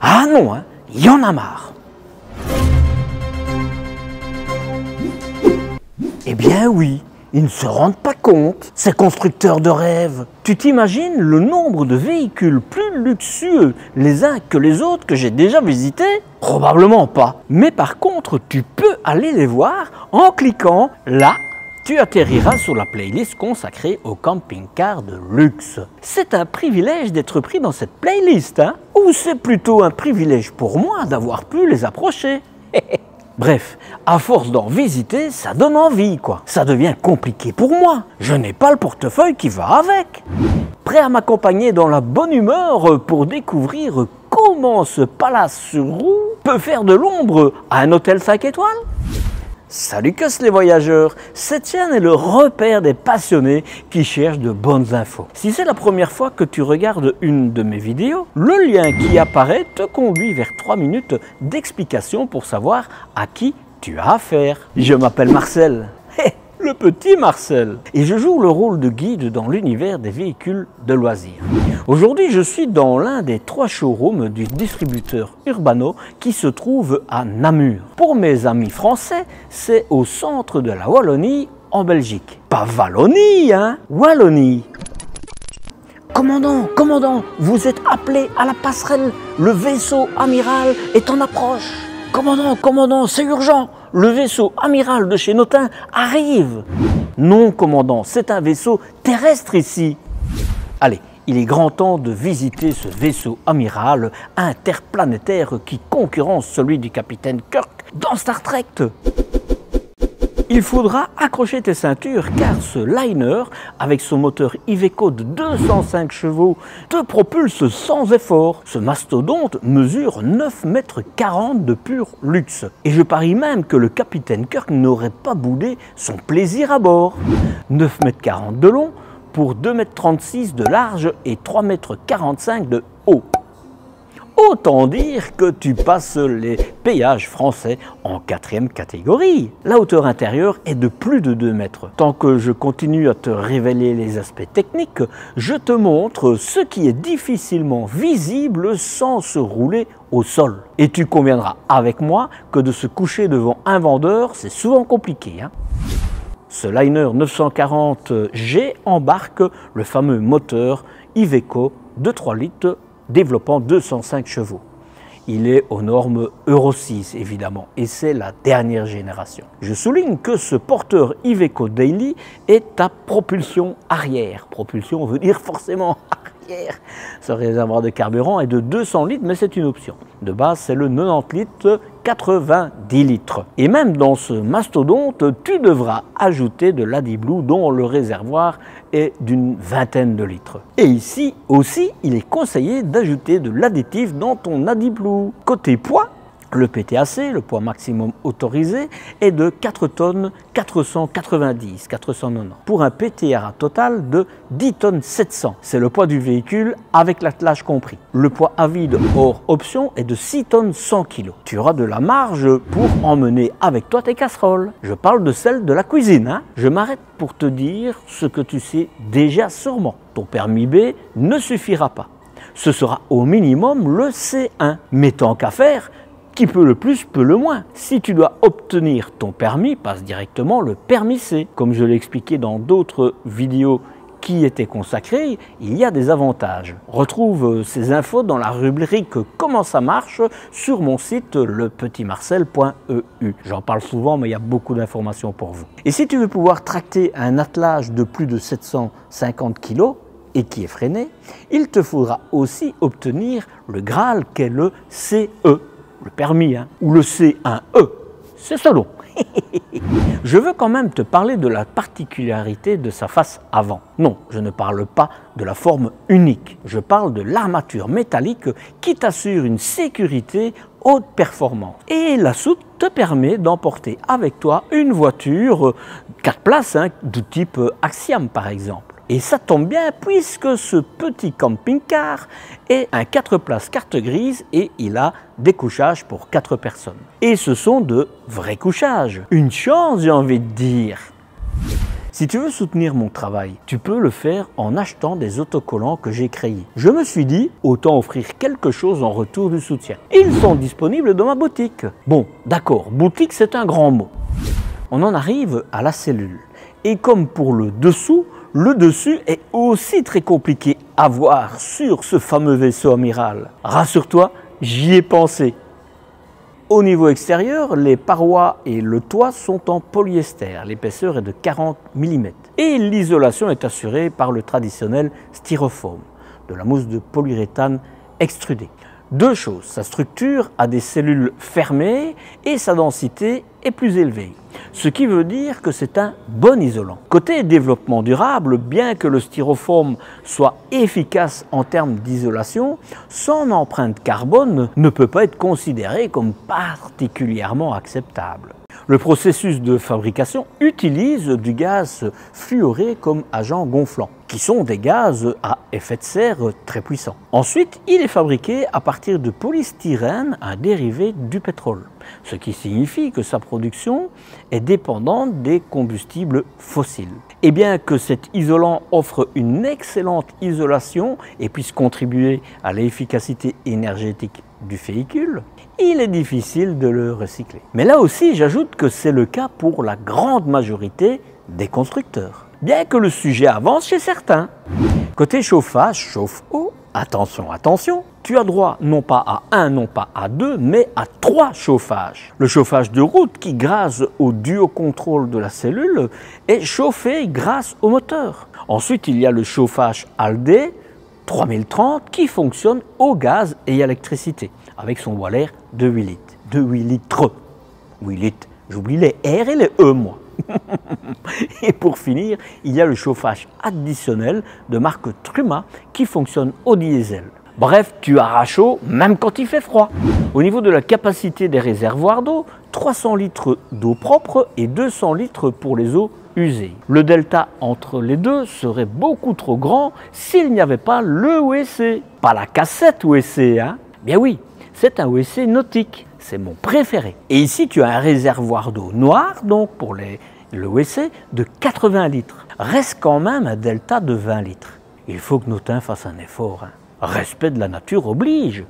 Ah non, hein, y en a marre. Eh bien oui, ils ne se rendent pas compte, ces constructeurs de rêves. Tu t'imagines le nombre de véhicules plus luxueux les uns que les autres que j'ai déjà visités? Probablement pas. Mais par contre, tu peux aller les voir en cliquant là. Tu atterriras sur la playlist consacrée aux camping-cars de luxe. C'est un privilège d'être pris dans cette playlist, hein? Ou c'est plutôt un privilège pour moi d'avoir pu les approcher? Bref, à force d'en visiter, ça donne envie, quoi. Ça devient compliqué pour moi. Je n'ai pas le portefeuille qui va avec. Prêt à m'accompagner dans la bonne humeur pour découvrir comment ce palace sur roue peut faire de l'ombre à un hôtel 5 étoiles? Salut Cos les voyageurs, cette chaîne est le repère des passionnés qui cherchent de bonnes infos. Si c'est la première fois que tu regardes une de mes vidéos, le lien qui apparaît te conduit vers 3 minutes d'explication pour savoir à qui tu as affaire. Je m'appelle Marcel. Le petit Marcel. Et je joue le rôle de guide dans l'univers des véhicules de loisirs. Aujourd'hui, je suis dans l'un des 3 showrooms du distributeur Urbano qui se trouve à Namur. Pour mes amis français, c'est au centre de la Wallonie en Belgique. Pas Wallonie, hein? Wallonie. Commandant, vous êtes appelé à la passerelle. Le vaisseau amiral est en approche. Commandant, c'est urgent. Le vaisseau amiral de chez Notin arrive. Non, commandant, c'est un vaisseau terrestre ici. Allez, il est grand temps de visiter ce vaisseau amiral interplanétaire qui concurrence celui du capitaine Kirk dans Star Trek. Il faudra accrocher tes ceintures car ce liner, avec son moteur Iveco de 205 chevaux, te propulse sans effort. Ce mastodonte mesure 9,40 m de pur luxe. Et je parie même que le capitaine Kirk n'aurait pas boudé son plaisir à bord. 9,40 m de long pour 2,36 m de large et 3,45 m de haut. Autant dire que tu passes les péages français en 4e catégorie. La hauteur intérieure est de plus de 2 mètres. Tant que je continue à te révéler les aspects techniques, je te montre ce qui est difficilement visible sans se rouler au sol. Et tu conviendras avec moi que de se coucher devant un vendeur, c'est souvent compliqué, hein. Ce liner 940G embarque le fameux moteur Iveco de 3 litres développant 205 chevaux. Il est aux normes Euro 6 évidemment et c'est la dernière génération. Je souligne que ce porteur Iveco Daily est à propulsion arrière. Propulsion veut dire forcément arrière. Ce réservoir de carburant est de 200 litres mais c'est une option. De base c'est le 90 litres 90 litres. Et même dans ce mastodonte, tu devras ajouter de l'AdiBlue dont le réservoir est d'une vingtaine de litres. Et ici aussi, il est conseillé d'ajouter de l'additif dans ton AdiBlue. Côté poids, le PTAC, le poids maximum autorisé, est de 4 tonnes 490 pour un PTRA total de 10 tonnes 700. C'est le poids du véhicule avec l'attelage compris. Le poids à vide hors option est de 6 tonnes 100 kg. Tu auras de la marge pour emmener avec toi tes casseroles. Je parle de celle de la cuisine, hein. Je m'arrête pour te dire ce que tu sais déjà sûrement. Ton permis B ne suffira pas. Ce sera au minimum le C1. Mais tant qu'à faire, qui peut le plus, peut le moins. Si tu dois obtenir ton permis, passe directement le permis C. Comme je l'ai expliqué dans d'autres vidéos qui étaient consacrées, il y a des avantages. Retrouve ces infos dans la rubrique « Comment ça marche » sur mon site lepetitmarcel.eu. J'en parle souvent, mais il y a beaucoup d'informations pour vous. Et si tu veux pouvoir tracter un attelage de plus de 750 kg, et qui est freiné, il te faudra aussi obtenir le Graal qu'est le CE. Le permis, hein, ou le C1E, c'est selon. Je veux quand même te parler de la particularité de sa face avant. Non, je ne parle pas de la forme unique. Je parle de l'armature métallique qui t'assure une sécurité haute performance. Et la soute te permet d'emporter avec toi une voiture 4 places, hein, du type Axiom par exemple. Et ça tombe bien puisque ce petit camping-car est un 4 places carte grise et il a des couchages pour 4 personnes. Et ce sont de vrais couchages. Une chance, j'ai envie de dire. Si tu veux soutenir mon travail, tu peux le faire en achetant des autocollants que j'ai créés. Je me suis dit, autant offrir quelque chose en retour du soutien. Ils sont disponibles dans ma boutique. Bon, d'accord, boutique c'est un grand mot. On en arrive à la cellule. Et comme pour le dessus est aussi très compliqué à voir sur ce fameux vaisseau amiral. Rassure-toi, j'y ai pensé. Au niveau extérieur, les parois et le toit sont en polyester. L'épaisseur est de 40 mm. Et l'isolation est assurée par le traditionnel styrofoam, de la mousse de polyuréthane extrudée. Deux choses, sa structure a des cellules fermées et sa densité est plus élevée. Ce qui veut dire que c'est un bon isolant. Côté développement durable, bien que le styrofoam soit efficace en termes d'isolation, son empreinte carbone ne peut pas être considérée comme particulièrement acceptable. Le processus de fabrication utilise du gaz fluoré comme agent gonflant, qui sont des gaz à effet de serre très puissants. Ensuite, il est fabriqué à partir de polystyrène, un dérivé du pétrole, ce qui signifie que sa production est dépendante des combustibles fossiles. Et bien que cet isolant offre une excellente isolation et puisse contribuer à l'efficacité énergétique du véhicule, il est difficile de le recycler. Mais là aussi, j'ajoute que c'est le cas pour la grande majorité des constructeurs. Bien que le sujet avance chez certains. Côté chauffage, chauffe-eau, attention, attention, tu as droit non pas à un, non pas à deux, mais à 3 chauffages. Le chauffage de route qui, grâce au duo-contrôle de la cellule, est chauffé grâce au moteur. Ensuite, il y a le chauffage Aldé 3030 qui fonctionne au gaz et à l'électricité, avec son boiler de 8 litres. De 8 litres. 8 litres. J'oublie les R et les E, moi. Et pour finir, il y a le chauffage additionnel de marque Truma qui fonctionne au diesel. Bref, tu as chaud même quand il fait froid. Au niveau de la capacité des réservoirs d'eau, 300 litres d'eau propre et 200 litres pour les eaux usées. Le delta entre les deux serait beaucoup trop grand s'il n'y avait pas le WC. Pas la cassette WC, hein? Bien oui, c'est un WC nautique. C'est mon préféré. Et ici, tu as un réservoir d'eau noir, donc pour le WC, de 80 litres. Reste quand même un delta de 20 litres. Il faut que Notin fasse un effort. Hein. Respect de la nature oblige.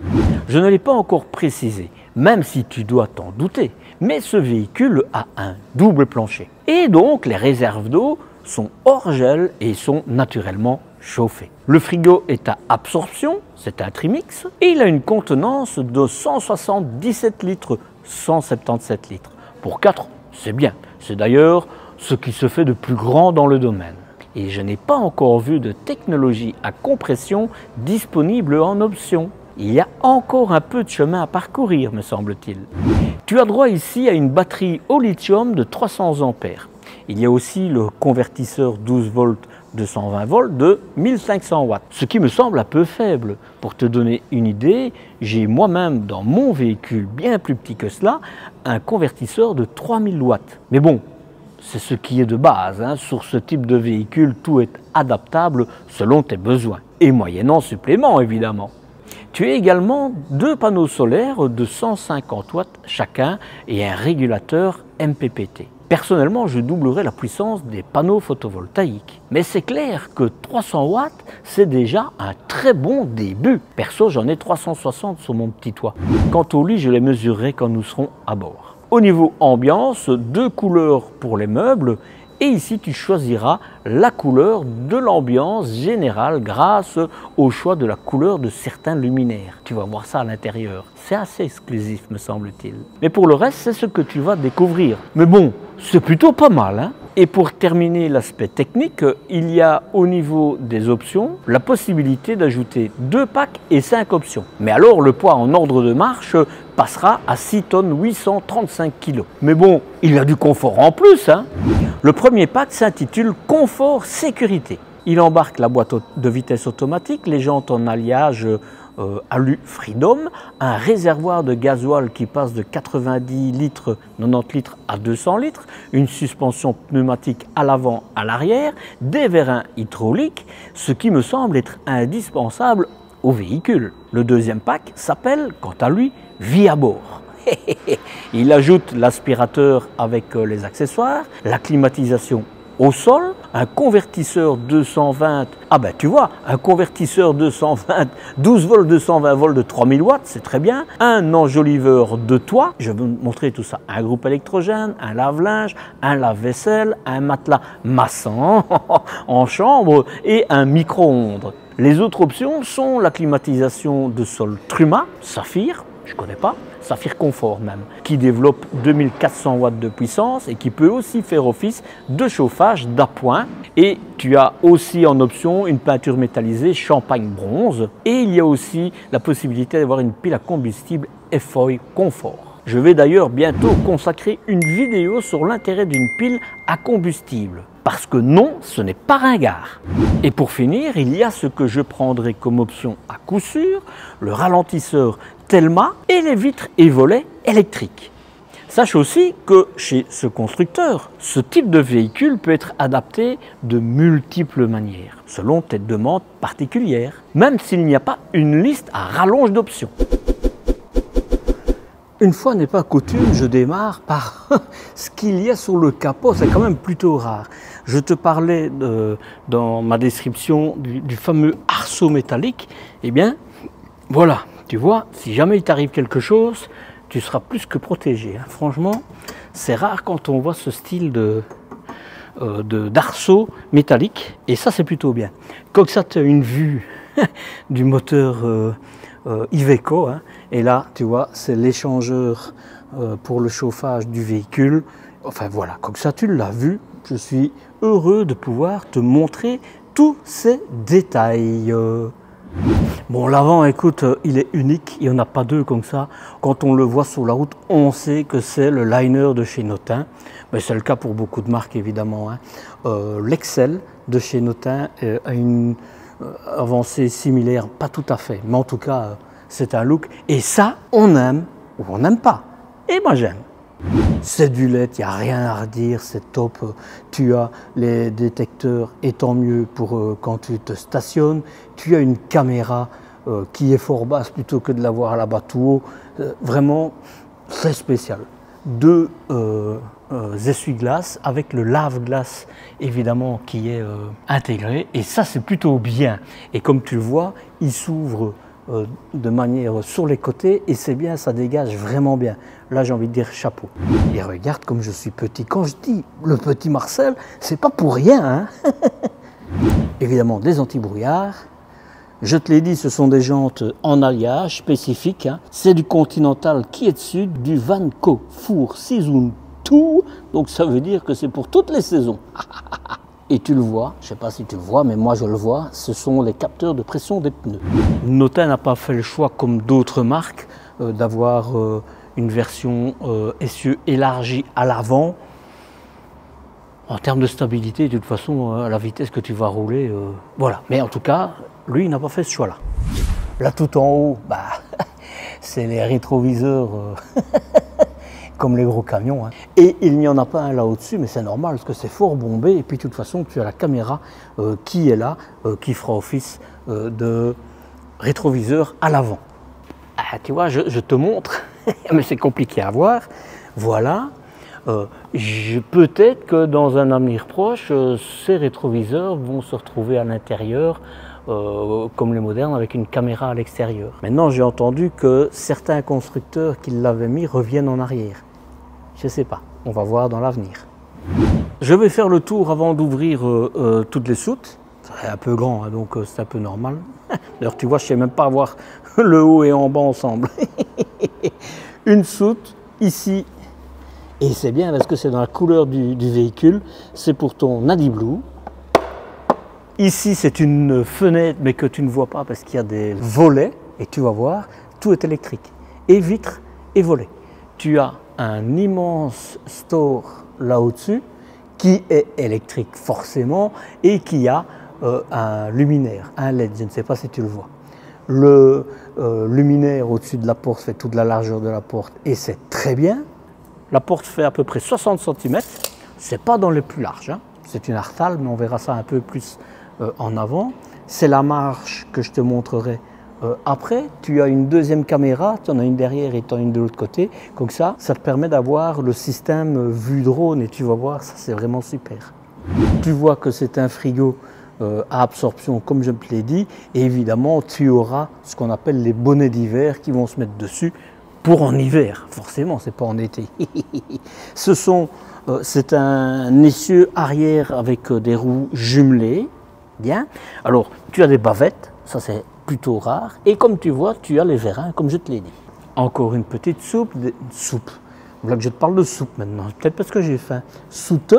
Je ne l'ai pas encore précisé, même si tu dois t'en douter, mais ce véhicule a un double plancher. Et donc, les réserves d'eau sont hors gel et sont naturellement chauffées. Le frigo est à absorption, c'est un trimix, et il a une contenance de 177 litres, 177 litres. Pour 4, c'est bien. C'est d'ailleurs ce qui se fait de plus grand dans le domaine. Et je n'ai pas encore vu de technologie à compression disponible en option. Il y a encore un peu de chemin à parcourir, me semble-t-il. Tu as droit ici à une batterie au lithium de 300 ampères. Il y a aussi le convertisseur 12 volts 220 volts de 1500 watts, ce qui me semble un peu faible. Pour te donner une idée, j'ai moi-même dans mon véhicule, bien plus petit que cela, un convertisseur de 3000 watts. Mais bon, c'est ce qui est de base. Hein. Sur ce type de véhicule, tout est adaptable selon tes besoins, et moyennant supplément évidemment. Tu as également 2 panneaux solaires de 150 watts chacun et un régulateur MPPT. Personnellement, je doublerai la puissance des panneaux photovoltaïques. Mais c'est clair que 300 watts, c'est déjà un très bon début. Perso, j'en ai 360 sur mon petit toit. Quant au lit, je les mesurerai quand nous serons à bord. Au niveau ambiance, 2 couleurs pour les meubles. Et ici, tu choisiras la couleur de l'ambiance générale grâce au choix de la couleur de certains luminaires. Tu vas voir ça à l'intérieur. C'est assez exclusif, me semble-t-il. Mais pour le reste, c'est ce que tu vas découvrir. Mais bon, c'est plutôt pas mal, hein? Et pour terminer l'aspect technique, il y a au niveau des options la possibilité d'ajouter 2 packs et 5 options. Mais alors le poids en ordre de marche passera à 6 tonnes 835 kg. Mais bon, il y a du confort en plus, hein. Le premier pack s'intitule Confort Sécurité. Il embarque la boîte de vitesse automatique, les jantes en alliage Alu Freedom, un réservoir de gasoil qui passe de 90 litres, 90 litres à 200 litres, une suspension pneumatique à l'avant, à l'arrière, des vérins hydrauliques, ce qui me semble être indispensable au véhicule. Le deuxième pack s'appelle, quant à lui, Vie à bord. Il ajoute l'aspirateur avec les accessoires, la climatisation au sol, un convertisseur 220, ah ben tu vois, un convertisseur 220, 12 volts 220 volts de 3000 watts, c'est très bien, un enjoliveur de toit, je vais vous montrer tout ça, un groupe électrogène, un lave-linge, un lave-vaisselle, un matelas massant en chambre et un micro-ondes. Les autres options sont la climatisation de sol Truma, Saphir, je ne connais pas, Saphir Confort même, qui développe 2400 watts de puissance et qui peut aussi faire office de chauffage d'appoint. Et tu as aussi en option une peinture métallisée champagne bronze. Et il y a aussi la possibilité d'avoir une pile à combustible FOI Confort. Je vais d'ailleurs bientôt consacrer une vidéo sur l'intérêt d'une pile à combustible. Parce que non, ce n'est pas ringard. Et pour finir, il y a ce que je prendrai comme option à coup sûr, le ralentisseur Telma et les vitres et volets électriques. Sache aussi que chez ce constructeur, ce type de véhicule peut être adapté de multiples manières, selon tes demandes particulières, même s'il n'y a pas une liste à rallonge d'options. Une fois n'est pas coutume, je démarre par ce qu'il y a sur le capot, c'est quand même plutôt rare. Je te parlais dans ma description du fameux arceau métallique, eh bien voilà, tu vois, si jamais il t'arrive quelque chose, tu seras plus que protégé. Hein. Franchement, c'est rare quand on voit ce style d'arceau métallique, et ça c'est plutôt bien. Comme ça, tu as une vue du moteur Iveco, hein. Et là, tu vois, c'est l'échangeur pour le chauffage du véhicule. Enfin voilà, comme ça tu l'as vu, je suis heureux de pouvoir te montrer tous ces détails. Bon, l'avant, écoute, il est unique, il n'y en a pas deux comme ça. Quand on le voit sur la route, on sait que c'est le liner de chez Notin. Mais c'est le cas pour beaucoup de marques, évidemment. Hein. L'Excel de chez Notin a une avancée similaire, pas tout à fait, mais en tout cas, c'est un look. Et ça, on aime ou on n'aime pas. Et moi, j'aime. C'est du LED, il n'y a rien à redire, c'est top. Tu as les détecteurs, et tant mieux pour quand tu te stationnes. Tu as une caméra qui est fort basse plutôt que de l'avoir là-bas tout haut. Vraiment, c'est spécial. Deux essuie-glaces avec le lave-glace évidemment qui est intégré. Et ça, c'est plutôt bien. Et comme tu le vois, il s'ouvre de manière sur les côtés et c'est bien, ça dégage vraiment bien. Là, j'ai envie de dire chapeau. Et regarde comme je suis petit. Quand je dis le petit Marcel, c'est pas pour rien. Hein. Évidemment, des anti-brouillards. Je te l'ai dit, ce sont des jantes en alliage spécifiques. Hein. C'est du Continental qui est dessus, du Vanco Four Season 2. Donc ça veut dire que c'est pour toutes les saisons. Et tu le vois, je ne sais pas si tu le vois, mais moi je le vois, ce sont les capteurs de pression des pneus. Notin n'a pas fait le choix, comme d'autres marques, d'avoir une version essieu élargie à l'avant. En termes de stabilité, de toute façon, à la vitesse que tu vas rouler, voilà. Mais en tout cas, lui, il n'a pas fait ce choix-là. Là, tout en haut, bah, c'est les rétroviseurs comme les gros camions. Hein. Et il n'y en a pas un là au-dessus, mais c'est normal parce que c'est fort bombé. Et puis de toute façon, tu as la caméra qui est là, qui fera office de rétroviseur à l'avant. Ah, tu vois, je te montre, mais c'est compliqué à voir. Voilà. Peut-être que dans un avenir proche, ces rétroviseurs vont se retrouver à l'intérieur, comme les modernes, avec une caméra à l'extérieur. Maintenant, j'ai entendu que certains constructeurs qui l'avaient mis reviennent en arrière. Je ne sais pas, on va voir dans l'avenir. Je vais faire le tour avant d'ouvrir toutes les soutes. C'est un peu grand, hein, donc c'est un peu normal. D'ailleurs, tu vois, je ne sais même pas avoir le haut et en bas ensemble. Une soute ici, et c'est bien parce que c'est dans la couleur du véhicule. C'est pour ton Nadi Blue. Ici, c'est une fenêtre, mais que tu ne vois pas parce qu'il y a des volets. Et tu vas voir, tout est électrique. Et vitres et volets. Tu as un immense store là au-dessus qui est électrique forcément et qui a un luminaire, un LED. Je ne sais pas si tu le vois. Le luminaire au-dessus de la porte fait toute la largeur de la porte et c'est très bien. La porte fait à peu près 60 cm. C'est pas dans les plus larges. Hein. C'est une Artal, mais on verra ça un peu plus en avant. C'est la marche que je te montrerai après. Tu as une deuxième caméra, tu en as une derrière et tu en as une de l'autre côté. Comme ça te permet d'avoir le système vue drone et tu vas voir, ça c'est vraiment super. Tu vois que c'est un frigo à absorption, comme je te l'ai dit, et évidemment, tu auras ce qu'on appelle les bonnets d'hiver qui vont se mettre dessus pour en hiver. Forcément, c'est pas en été. C'est un essieu arrière avec des roues jumelées. Bien. Alors, tu as des bavettes, ça c'est plutôt rare. Et comme tu vois, tu as les vérins, comme je te l'ai dit. Encore une petite soupe. Voilà que je te parle de soupe maintenant. Peut-être parce que j'ai faim. Soute.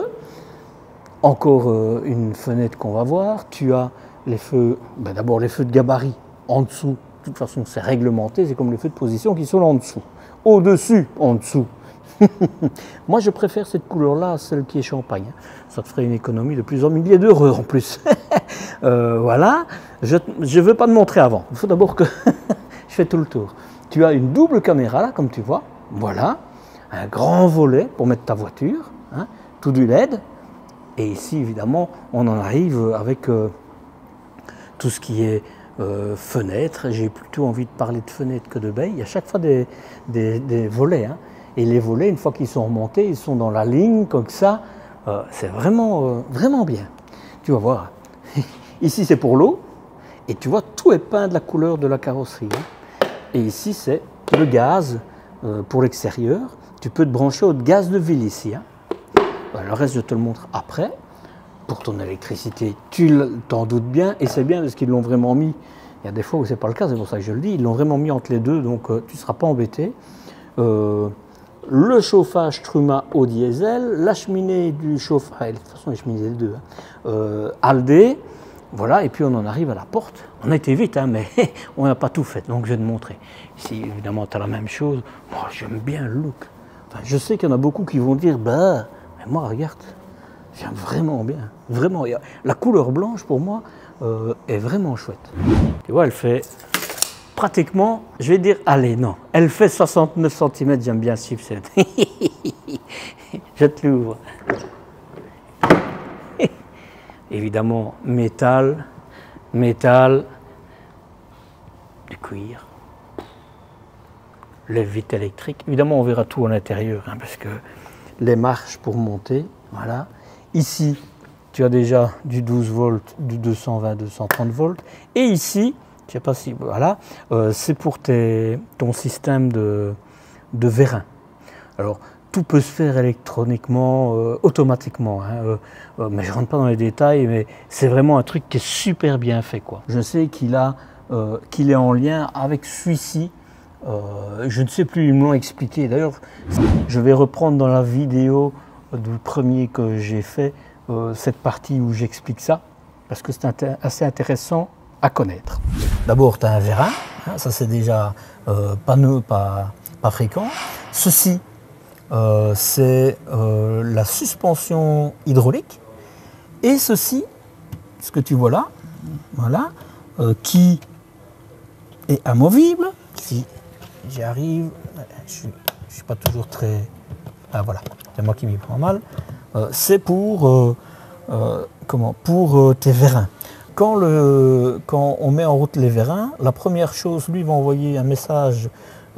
Encore une fenêtre qu'on va voir. Tu as les feux, d'abord les feux de gabarit en dessous. De toute façon, c'est réglementé. C'est comme les feux de position qui sont là en dessous. Au-dessus, en dessous. Moi, je préfère cette couleur-là à celle qui est champagne. Ça te ferait une économie de plusieurs milliers d'euros en plus. Voilà. Je ne veux pas te montrer avant. Il faut d'abord que je fais tout le tour. Tu as une double caméra là, comme tu vois. Voilà. Un grand volet pour mettre ta voiture. Hein, tout du LED. Et ici, évidemment, on en arrive avec tout ce qui est fenêtres. J'ai plutôt envie de parler de fenêtres que de baies. Il y a chaque fois des volets. Hein. Et les volets, une fois qu'ils sont remontés, ils sont dans la ligne, comme ça. C'est vraiment, vraiment bien. Tu vas voir. Ici, c'est pour l'eau. Et tu vois, tout est peint de la couleur de la carrosserie. Hein. Et ici, c'est le gaz pour l'extérieur. Tu peux te brancher au gaz de ville ici. Hein. Le reste, je te le montre après. Pour ton électricité, tu t'en doutes bien, et c'est bien parce qu'ils l'ont vraiment mis. Il y a des fois où ce n'est pas le cas, c'est pour ça que je le dis. Ils l'ont vraiment mis entre les deux, donc tu ne seras pas embêté. Le chauffage Truma au diesel, la cheminée du chauffage, de toute façon les cheminées les deux, hein, Aldé, voilà, et puis on en arrive à la porte. On a été vite, hein, mais on n'a pas tout fait, donc je vais te montrer. Ici, évidemment, tu as la même chose. Moi, j'aime bien le look. Enfin, je sais qu'il y en a beaucoup qui vont dire, bah, mais moi, regarde, j'aime vraiment bien. Vraiment, la couleur blanche, pour moi, est vraiment chouette. Tu vois, elle fait pratiquement, je vais dire, allez, non, elle fait 69 cm, j'aime bien ce chipset. Je te l'ouvre. Évidemment, métal, du cuir, lève-vitre électrique. Évidemment, on verra tout à l'intérieur, hein, parce que les marches pour monter, voilà. Ici, tu as déjà du 12 volts, du 220, 230 volts. Et ici, je ne sais pas si, voilà, c'est pour ton système de vérin. Alors, tout peut se faire électroniquement, automatiquement, hein, mais je ne rentre pas dans les détails, mais c'est vraiment un truc qui est super bien fait, quoi. Je sais qu'il est en lien avec celui-ci. Je ne sais plus, ils me l'ont expliqué. D'ailleurs, je vais reprendre dans la vidéo du premier que j'ai fait, cette partie où j'explique ça, parce que c'est assez intéressant à connaître. D'abord, tu as un vérin, hein, ça c'est déjà pas fréquent. Ceci, c'est la suspension hydraulique. Et ceci, ce que tu vois là, voilà, qui est amovible. Si j'y arrive, je ne suis pas toujours très... Ah voilà, c'est moi qui m'y prends mal. C'est pour, pour tes vérins. Quand on met en route les vérins, la première chose, lui va envoyer un message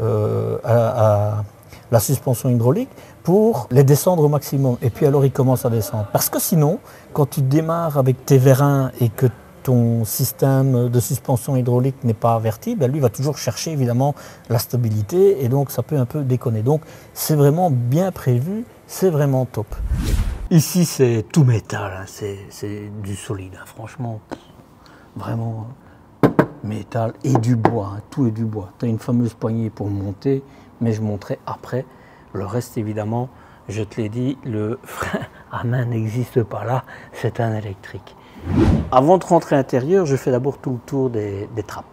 à la suspension hydraulique pour les descendre au maximum. Et puis alors il commence à descendre. Parce que sinon, quand tu démarres avec tes vérins et que ton système de suspension hydraulique n'est pas averti, ben lui va toujours chercher évidemment la stabilité et donc ça peut un peu déconner. Donc c'est vraiment bien prévu, c'est vraiment top. Ici c'est tout métal, hein, c'est du solide, hein, franchement, vraiment métal et du bois, hein, tout est du bois. Tu as une fameuse poignée pour monter, mais je montrerai après. Le reste évidemment, je te l'ai dit, le frein à main n'existe pas là, c'est un électrique. Avant de rentrer à l'intérieur, je fais d'abord tout le tour des trappes.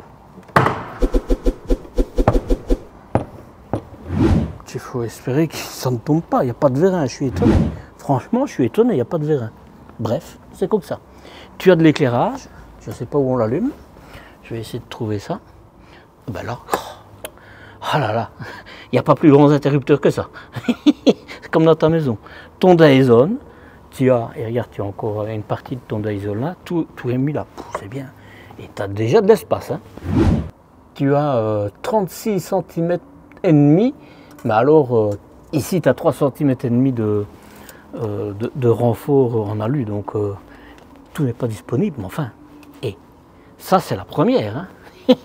Il faut espérer que ça ne tombe pas, il n'y a pas de vérin, je suis étonné. Franchement, je suis étonné, il n'y a pas de vérin. Bref, c'est comme ça. Tu as de l'éclairage, je ne sais pas où on l'allume. Je vais essayer de trouver ça. Ben là, oh là là, il n'y a pas plus grands interrupteurs que ça. C'est comme dans ta maison. Ton Dyson. Tu as, et regarde, tu as encore une partie de ton Dyson là, tout est mis là, c'est bien. Et tu as déjà de l'espace. Hein. Tu as 36 cm et demi, mais alors ici tu as 3 cm et demi de renfort en alu, donc tout n'est pas disponible, mais enfin. Et ça, c'est la première. Hein.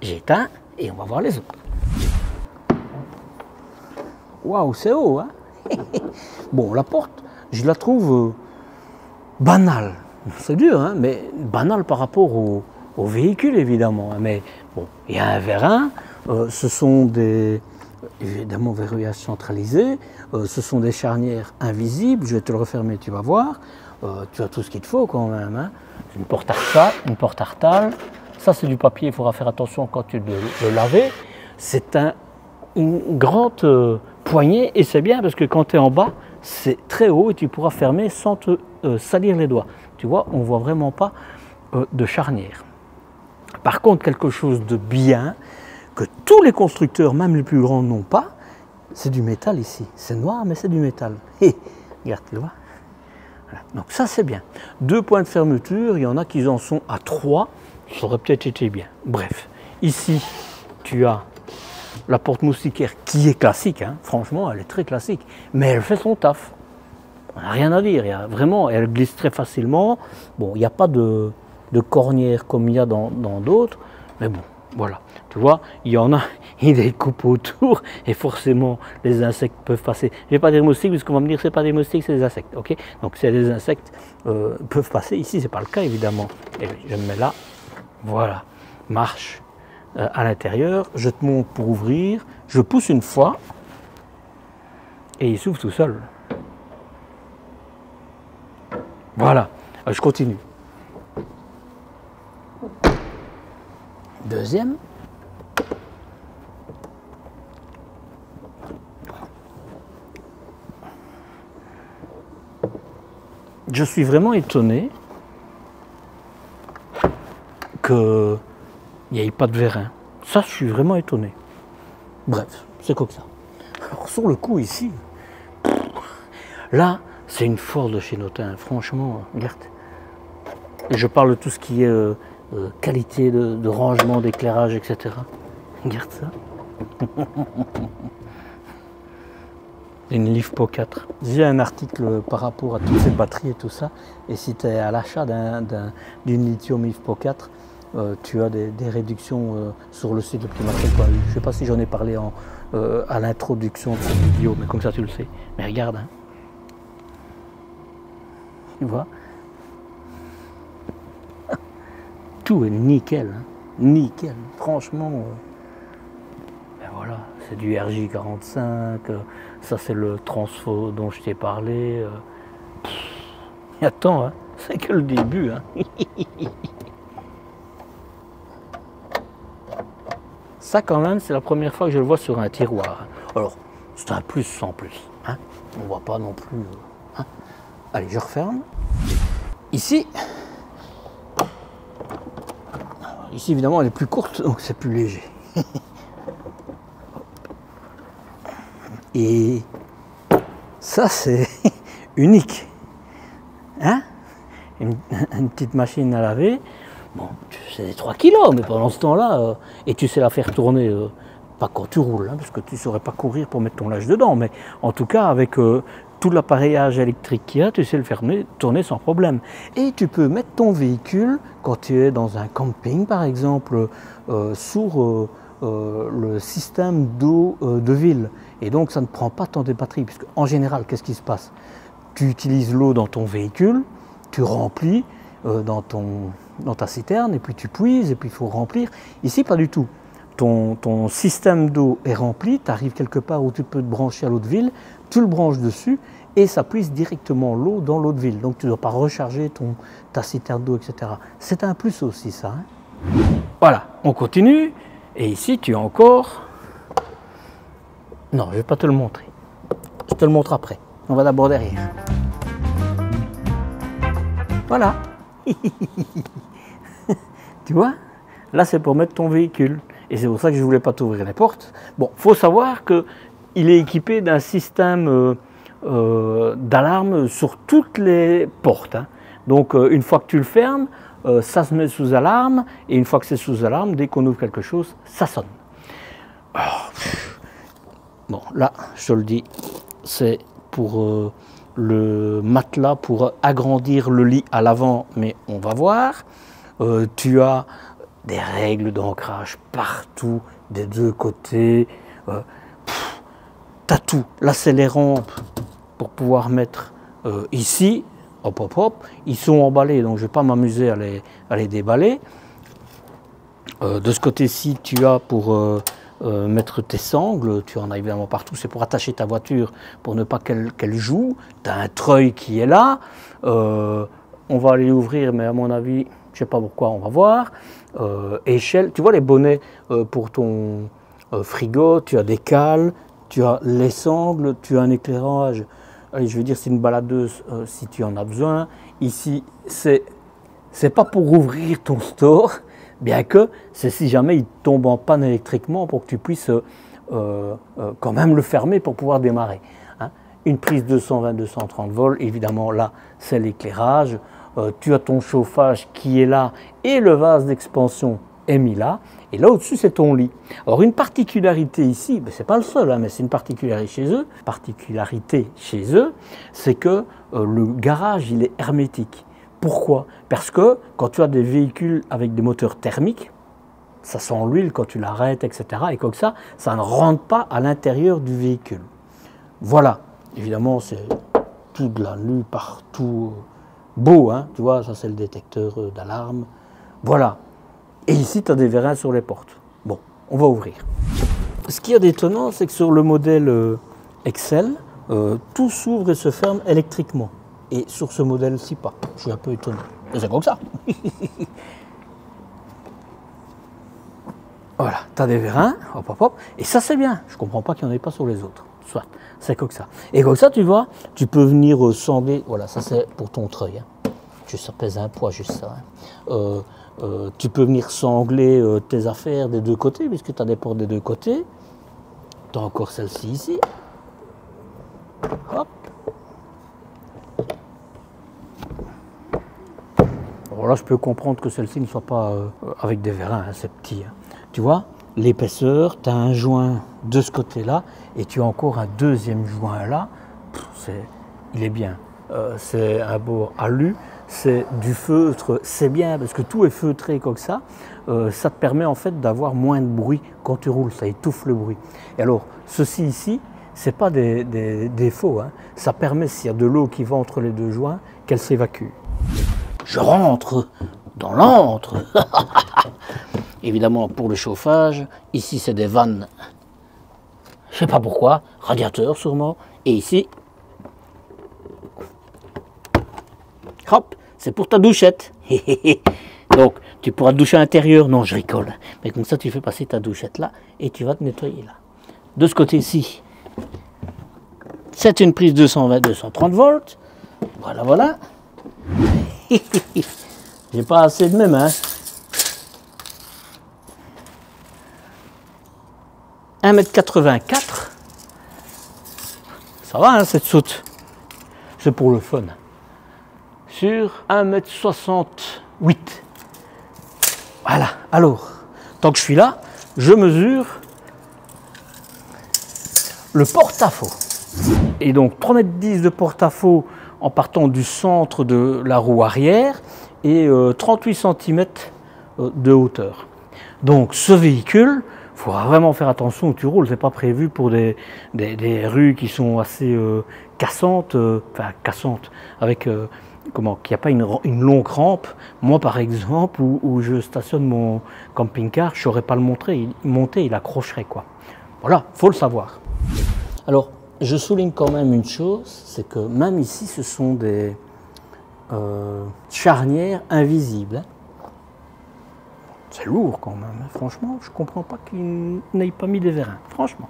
J'éteins et on va voir les autres. Waouh, c'est haut, hein. Bon, la porte, je la trouve banale. C'est dur, hein, mais banale par rapport au véhicule, évidemment. Mais bon, il y a un vérin, ce sont des, évidemment, verrouillages centralisés, ce sont des charnières invisibles, je vais te le refermer, tu vas voir. Tu as tout ce qu'il te faut quand même. Hein. Une porte à retale, ça c'est du papier, il faudra faire attention quand tu le laver. C'est une grande poignée et c'est bien parce que quand tu es en bas, c'est très haut et tu pourras fermer sans te salir les doigts. Tu vois, on ne voit vraiment pas de charnière. Par contre, quelque chose de bien, que tous les constructeurs, même les plus grands, n'ont pas, c'est du métal ici. C'est noir, mais c'est du métal. Et, regarde, tu vois. Voilà. Donc ça, c'est bien. 2 points de fermeture, il y en a qui en sont à 3. Ça aurait peut-être été bien. Bref, ici, tu as la porte moustiquaire qui est classique. Hein. Franchement, elle est très classique. Mais elle fait son taf. On n'a rien à dire. Il y a vraiment, elle glisse très facilement. Bon, il n'y a pas de cornière comme il y a dans d'autres. Mais bon, voilà. Tu vois, il y en a, il y a des coupes autour et forcément les insectes peuvent passer. Je ne vais pas dire moustiques parce qu'on va me dire que ce n'est pas des moustiques, c'est des insectes. Okay, donc c'est des insectes peuvent passer. Ici, ce n'est pas le cas évidemment. Et je me mets là. Voilà. Marche à l'intérieur. Je te montre pour ouvrir. Je pousse une fois et il s'ouvre tout seul. Voilà. Je continue. Deuxième. Je suis vraiment étonné qu'il n'y ait pas de vérin. Ça, je suis vraiment étonné. Bref, c'est comme ça. Alors, sur le coup, ici, là, c'est une force de chez Notin. Franchement, regarde. Et je parle de tout ce qui est qualité de rangement, d'éclairage, etc. Regarde ça. Une LiFePO 4. J'ai un article par rapport à toutes ces batteries et tout ça. Et si tu es à l'achat d'une lithium LiFePO 4, tu as des réductions sur le site optimatel.eu. Je ne sais pas si j'en ai parlé à l'introduction de cette vidéo, mais comme ça tu le sais. Mais regarde, hein. Tu vois, tout est nickel, hein. Nickel. Franchement, ben voilà, c'est du RJ45, ça c'est le transfo dont je t'ai parlé. Attends, hein, c'est que le début. Hein. Ça quand même, c'est la première fois que je le vois sur un tiroir. Alors, c'est un plus sans plus. Hein. On ne voit pas non plus. Hein. Allez, je referme. Ici, évidemment, elle est plus courte, donc c'est plus léger. Et ça, c'est unique. Hein? Une petite machine à laver. Bon, c'est des 3 kilos, mais pendant ce temps-là, et tu sais la faire tourner, pas quand tu roules, hein, parce que tu ne saurais pas courir pour mettre ton linge dedans, mais en tout cas, avec tout l'appareillage électrique qu'il y a, tu sais le faire tourner sans problème. Et tu peux mettre ton véhicule, quand tu es dans un camping par exemple, sur le système d'eau de ville. Et donc ça ne prend pas tant de batterie, puisque en général, qu'est-ce qui se passe? Tu utilises l'eau dans ton véhicule, tu remplis dans ta citerne, et puis tu puises, et puis il faut remplir. Ici, pas du tout. Ton système d'eau est rempli, tu arrives quelque part où tu peux te brancher à l'eau de ville, tu le branches dessus, et ça puise directement l'eau dans l'eau de ville. Donc tu ne dois pas recharger ta citerne d'eau, etc. C'est un plus aussi, ça. Hein. Voilà, on continue. Et ici, tu as encore... Non, je ne vais pas te le montrer. Je te le montre après. On va d'abord derrière. Voilà. Tu vois? Là, c'est pour mettre ton véhicule. Et c'est pour ça que je ne voulais pas t'ouvrir les portes. Bon, il faut savoir qu'il est équipé d'un système d'alarme sur toutes les portes. Hein. Donc, une fois que tu le fermes, ça se met sous alarme. Et une fois que c'est sous alarme, dès qu'on ouvre quelque chose, ça sonne. Alors, bon, là, je te le dis, c'est pour le matelas, pour agrandir le lit à l'avant, mais on va voir. Tu as des règles d'ancrage partout, des deux côtés. Tu as tout. Là, c'est les rampes pour pouvoir mettre ici. Hop, hop, hop. Ils sont emballés, donc je ne vais pas m'amuser à les déballer. De ce côté-ci, tu as pour mettre tes sangles. Tu en as évidemment partout. C'est pour attacher ta voiture, pour ne pas qu'elle joue. Tu as un treuil qui est là. On va aller l'ouvrir, mais à mon avis, je ne sais pas pourquoi, on va voir. Échelle. Tu vois les bonnets pour ton frigo. Tu as des cales. Tu as les sangles. Tu as un éclairage. Allez, je veux dire, c'est une baladeuse si tu en as besoin. Ici, c'est pas pour ouvrir ton store, bien que c'est si jamais il tombe en panne électriquement pour que tu puisses quand même le fermer pour pouvoir démarrer. Hein. Une prise 220-230 volts, évidemment là, c'est l'éclairage. Tu as ton chauffage qui est là et le vase d'expansion est mis là. Et là au-dessus, c'est ton lit. Alors une particularité ici, ben, c'est pas le seul, hein, mais c'est une particularité chez eux, c'est que le garage, il est hermétique. Pourquoi? Parce que quand tu as des véhicules avec des moteurs thermiques, ça sent l'huile quand tu l'arrêtes, etc. Et comme ça ne rentre pas à l'intérieur du véhicule. Voilà. Évidemment, c'est tout de la nuit, partout. Beau, hein, tu vois, ça c'est le détecteur d'alarme. Voilà. Et ici, tu as des vérins sur les portes. Bon, on va ouvrir. Ce qui est d'étonnant, c'est que sur le modèle Excel, tout s'ouvre et se ferme électriquement. Et sur ce modèle-ci, pas. Je suis un peu étonné. Mais c'est comme ça. Voilà, tu as des vérins, hop, hop, hop. Et ça, c'est bien. Je ne comprends pas qu'il n'y en ait pas sur les autres. Soit, c'est comme ça. Et comme ça, tu vois, tu peux venir sangler. Voilà, ça c'est pour ton treuil. Hein. Ça pèse un poids, juste ça. Hein. Tu peux venir sangler tes affaires des deux côtés, puisque tu as des portes des deux côtés. Tu as encore celle-ci ici. Hop. Alors là, je peux comprendre que celle-ci ne soit pas avec des vérins, hein, c'est petit. Hein. Tu vois, l'épaisseur, tu as un joint de ce côté-là, et tu as encore un deuxième joint là. Il est bien. C'est un beau alu. C'est du feutre, c'est bien parce que tout est feutré comme ça. Ça te permet en fait d'avoir moins de bruit quand tu roules, ça étouffe le bruit. Et alors, ceci ici, c'est pas des défauts. Hein. Ça permet, s'il y a de l'eau qui va entre les deux joints, qu'elle s'évacue. Je rentre dans l'antre. Évidemment, pour le chauffage, ici c'est des vannes. Je sais pas pourquoi, radiateur sûrement. Et ici, hop, c'est pour ta douchette. Donc, tu pourras te doucher à l'intérieur. Non, je rigole. Mais comme ça, tu fais passer ta douchette là et tu vas te nettoyer là. De ce côté-ci, c'est une prise 220-230 volts. Voilà, voilà. J'ai pas assez de mes mains. 1,84 m. Ça va, hein, cette soute. C'est pour le fun. Sur 1,68 m. Voilà. Alors, tant que je suis là, je mesure le porte-à-faux. Et donc 3,10 m de porte-à-faux en partant du centre de la roue arrière et 38 cm de hauteur. Donc ce véhicule, il faudra vraiment faire attention où tu roules. C'est pas prévu pour des rues qui sont assez cassantes, avec qu'il n'y a pas une longue rampe. Moi par exemple, où je stationne mon camping-car, je ne saurais pas le monter, il accrocherait quoi. Voilà, il faut le savoir. Alors, je souligne quand même une chose, c'est que même ici, ce sont des charnières invisibles. Hein. C'est lourd quand même, hein. Franchement, je ne comprends pas qu'ils n'aient pas mis des vérins, franchement.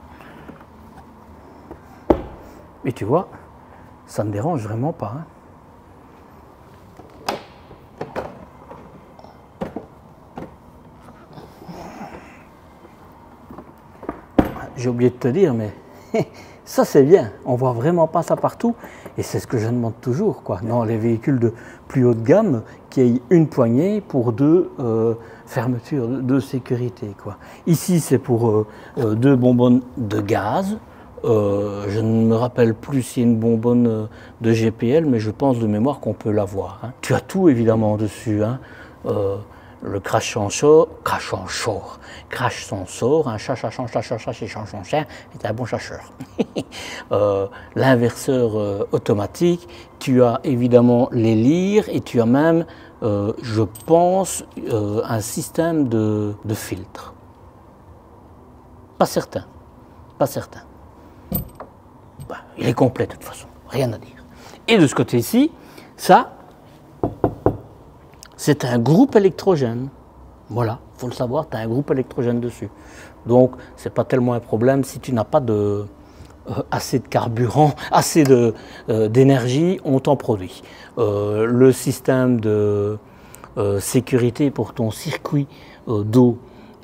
Et tu vois, ça ne me dérange vraiment pas. Hein. J'ai oublié de te dire, mais ça c'est bien, on voit vraiment pas ça partout et c'est ce que je demande toujours quoi. Dans les véhicules de plus haute gamme, qu'il y ait une poignée pour deux fermetures de sécurité quoi. Ici c'est pour deux bonbonnes de gaz, Je ne me rappelle plus s'il y a une bonbonne de GPL, mais je pense de mémoire qu'on peut l'avoir. Hein. Tu as tout évidemment dessus. Hein. Le crash sensor, un chat, son chien est un bon chercheur. L'inverseur automatique, tu as évidemment les lyres et tu as même, je pense, un système de filtre. Pas certain, pas certain. Bah, il est complet de toute façon, rien à dire. Et de ce côté-ci, ça, c'est un groupe électrogène. Voilà, il faut le savoir, tu as un groupe électrogène dessus. Donc, ce n'est pas tellement un problème si tu n'as pas assez de carburant, assez d'énergie, on t'en produit. Le système de sécurité pour ton circuit d'eau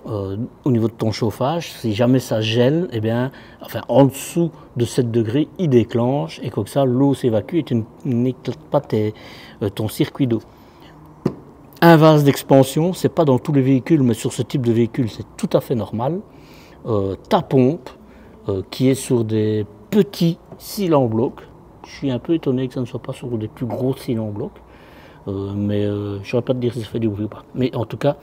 au niveau de ton chauffage, si jamais ça gèle, eh bien, enfin, en dessous de 7 degrés, il déclenche et comme ça, l'eau s'évacue et tu n'éclates pas ton circuit d'eau. Un vase d'expansion, c'est pas dans tous les véhicules, mais sur ce type de véhicule, c'est tout à fait normal. Ta pompe, qui est sur des petits cylindres en bloc. Je suis un peu étonné que ça ne soit pas sur des plus gros cylindres en bloc. Mais je ne saurais pas te dire si ça fait du bruit ou pas. Mais en tout cas,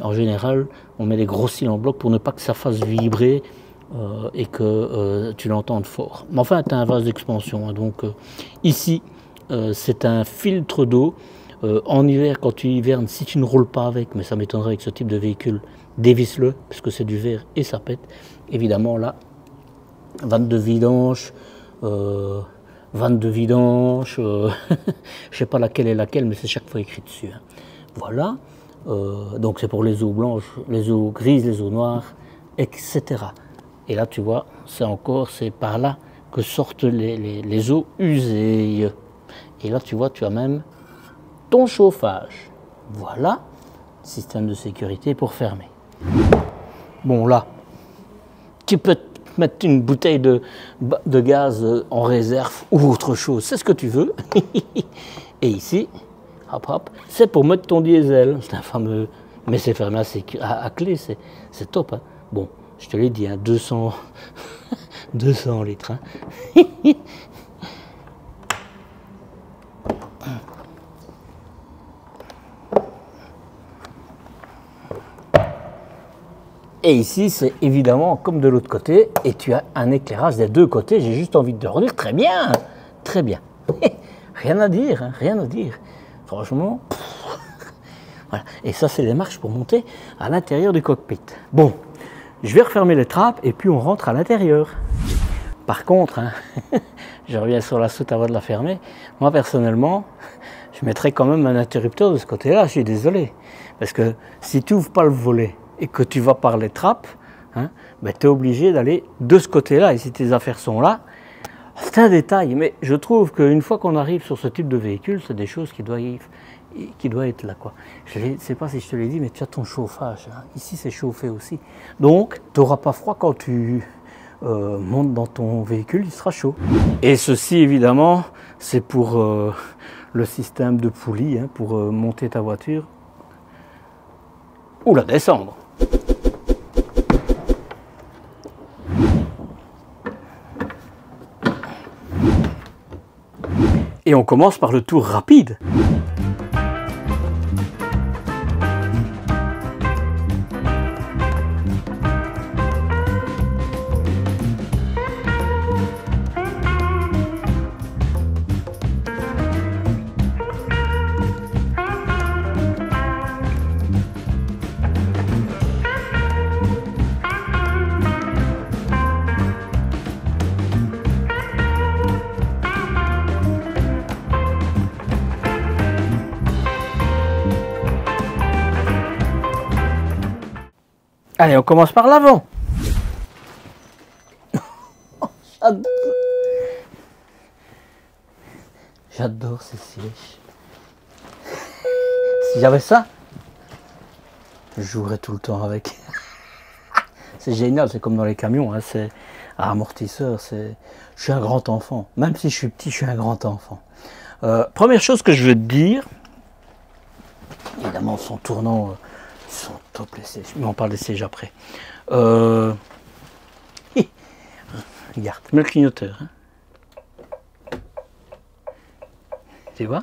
en général, on met des gros cylindres en bloc pour ne pas que ça fasse vibrer et que tu l'entendes fort. Mais enfin, tu as un vase d'expansion. Hein, donc ici, c'est un filtre d'eau. En hiver, quand tu hivernes, si tu ne roules pas avec, mais ça m'étonnerait avec ce type de véhicule, dévisse-le, parce que c'est du verre et ça pète. Évidemment, là, vanne de vidange, je ne sais pas laquelle est laquelle, mais c'est chaque fois écrit dessus. Hein. Voilà, donc c'est pour les eaux blanches, les eaux grises, les eaux noires, etc. Et là, tu vois, c'est par là que sortent les eaux usées. Et là, tu vois, tu as même ton chauffage. Voilà, système de sécurité pour fermer. Bon là, tu peux mettre une bouteille de gaz en réserve ou autre chose, c'est ce que tu veux. Et ici, hop hop, c'est pour mettre ton diesel. C'est un fameux, mais c'est fermé à clé, c'est top. Hein. Bon, je te l'ai dit, hein, 200 litres. Hein. Et ici, c'est évidemment comme de l'autre côté, et tu as un éclairage des deux côtés. J'ai juste envie de te redire, très bien, très bien. Rien à dire, hein, rien à dire. Franchement, voilà. Et ça, c'est les marches pour monter à l'intérieur du cockpit. Bon, je vais refermer les trappes et puis on rentre à l'intérieur. Par contre, hein, je reviens sur la soute avant de la fermer. Moi, personnellement, je mettrais quand même un interrupteur de ce côté-là, je suis désolé. Parce que si tu n'ouvres pas le volet, et que tu vas par les trappes, hein, ben, tu es obligé d'aller de ce côté-là. Et si tes affaires sont là, c'est un détail. Mais je trouve qu'une fois qu'on arrive sur ce type de véhicule, c'est des choses qui doivent être là. Quoi. Je ne sais pas si je te l'ai dit, mais tu as ton chauffage. Hein. Ici, c'est chauffé aussi. Donc, tu n'auras pas froid quand tu montes dans ton véhicule, il sera chaud. Et ceci, évidemment, c'est pour le système de poulie, hein, pour monter ta voiture ou la descendre. Et on commence par le tour rapide. Allez, on commence par l'avant. J'adore ces sièges. Si j'avais ça, je jouerais tout le temps avec. C'est génial, c'est comme dans les camions, hein, c'est à amortisseur. Je suis un grand enfant. Même si je suis petit, je suis un grand enfant. Première chose que je veux te dire, évidemment, son tournant. Ils sont top les sièges, mais on parle des sièges après. regarde, mets le clignoteur. Hein. Tu vois?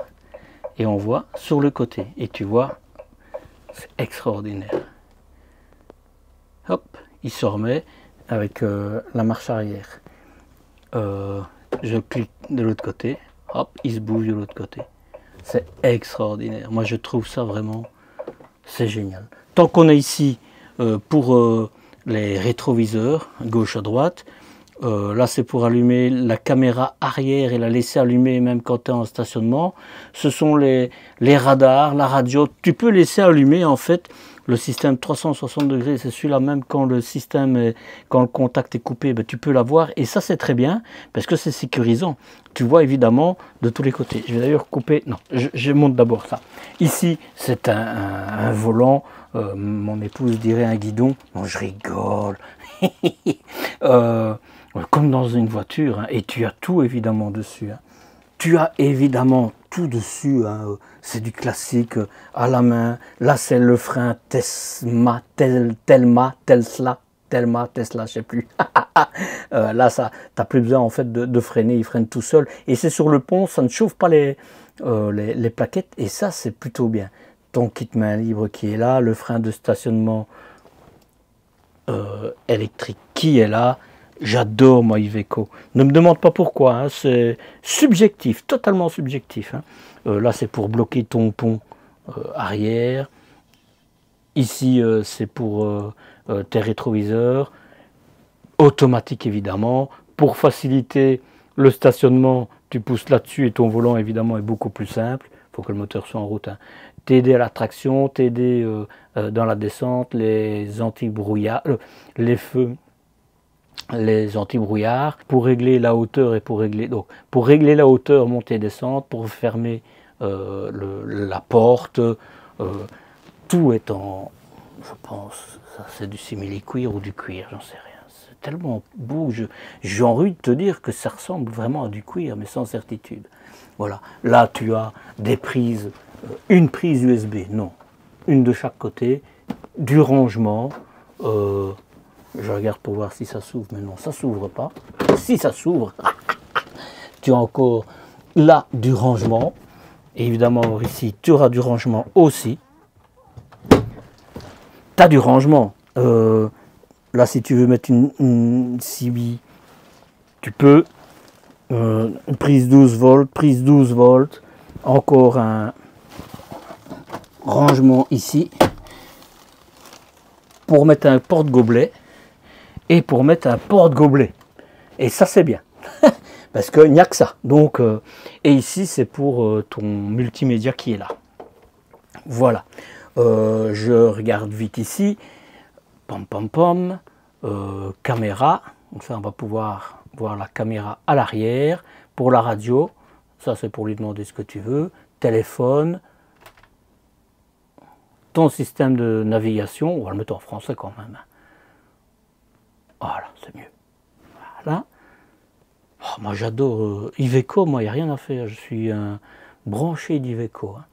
Et on voit sur le côté. Et tu vois, c'est extraordinaire. Hop, il se remet avec la marche arrière. Je clique de l'autre côté, hop, il se bouge de l'autre côté. C'est extraordinaire. Moi, je trouve ça vraiment, c'est génial. Tant qu'on est ici pour les rétroviseurs, gauche à droite, là, c'est pour allumer la caméra arrière et la laisser allumer même quand tu es en stationnement. Ce sont les radars, la radio. Tu peux laisser allumer en fait le système 360 degrés. C'est celui-là même quand quand le contact est coupé, ben, tu peux l'avoir. Et ça, c'est très bien parce que c'est sécurisant. Tu vois évidemment de tous les côtés. Je vais d'ailleurs couper. Non, je monte d'abord ça. Ici, c'est un volant. Mon épouse dirait un guidon. Non, je rigole. Comme dans une voiture, hein, et tu as tout évidemment dessus. Hein. Tu as évidemment tout dessus, hein, c'est du classique à la main. Là, c'est le frein Tesla, je sais plus. Là, ça, t'as plus besoin en fait de freiner, il freine tout seul. Et c'est sur le pont, ça ne chauffe pas les plaquettes, et ça, c'est plutôt bien. Ton kit main libre qui est là, le frein de stationnement électrique qui est là. J'adore moi Iveco. Ne me demande pas pourquoi, hein, c'est subjectif, totalement subjectif. Hein. Là c'est pour bloquer ton pont arrière. Ici c'est pour tes rétroviseurs. Automatique évidemment. Pour faciliter le stationnement, tu pousses là-dessus et ton volant évidemment est beaucoup plus simple. Il faut que le moteur soit en route. Hein. T'aider à la traction, t'aider dans la descente, les anti-brouillards, les feux. Les anti-brouillards, pour régler la hauteur et pour régler la hauteur, montée et descente, pour fermer la porte, tout est en, je pense, ça c'est du simili-cuir ou du cuir, j'en sais rien. C'est tellement beau, j'ai envie de te dire que ça ressemble vraiment à du cuir, mais sans certitude. Voilà, là tu as des prises, une prise USB, non, une de chaque côté, du rangement, je regarde pour voir si ça s'ouvre, mais non, ça s'ouvre pas. Si ça s'ouvre, tu as encore là du rangement. Et évidemment, ici, tu auras du rangement aussi. Tu as du rangement. Là, si tu veux mettre une CB, tu peux. Prise 12 volts, prise 12 volts. Encore un rangement ici. Pour mettre un porte-gobelet. Et pour mettre un porte-gobelet. Et ça, c'est bien. Parce qu'il n'y a que ça. Donc, et ici, c'est pour ton multimédia qui est là. Voilà. Je regarde vite ici. Pom, pom, pom. Caméra. Donc ça, on va pouvoir voir la caméra à l'arrière. Pour la radio. Ça, c'est pour lui demander ce que tu veux. Téléphone. Ton système de navigation. On va le mettre en français quand même. Voilà, c'est mieux. Voilà. Oh, moi j'adore Iveco, moi il n'y a rien à faire. Je suis un branché d'Iveco. Hein.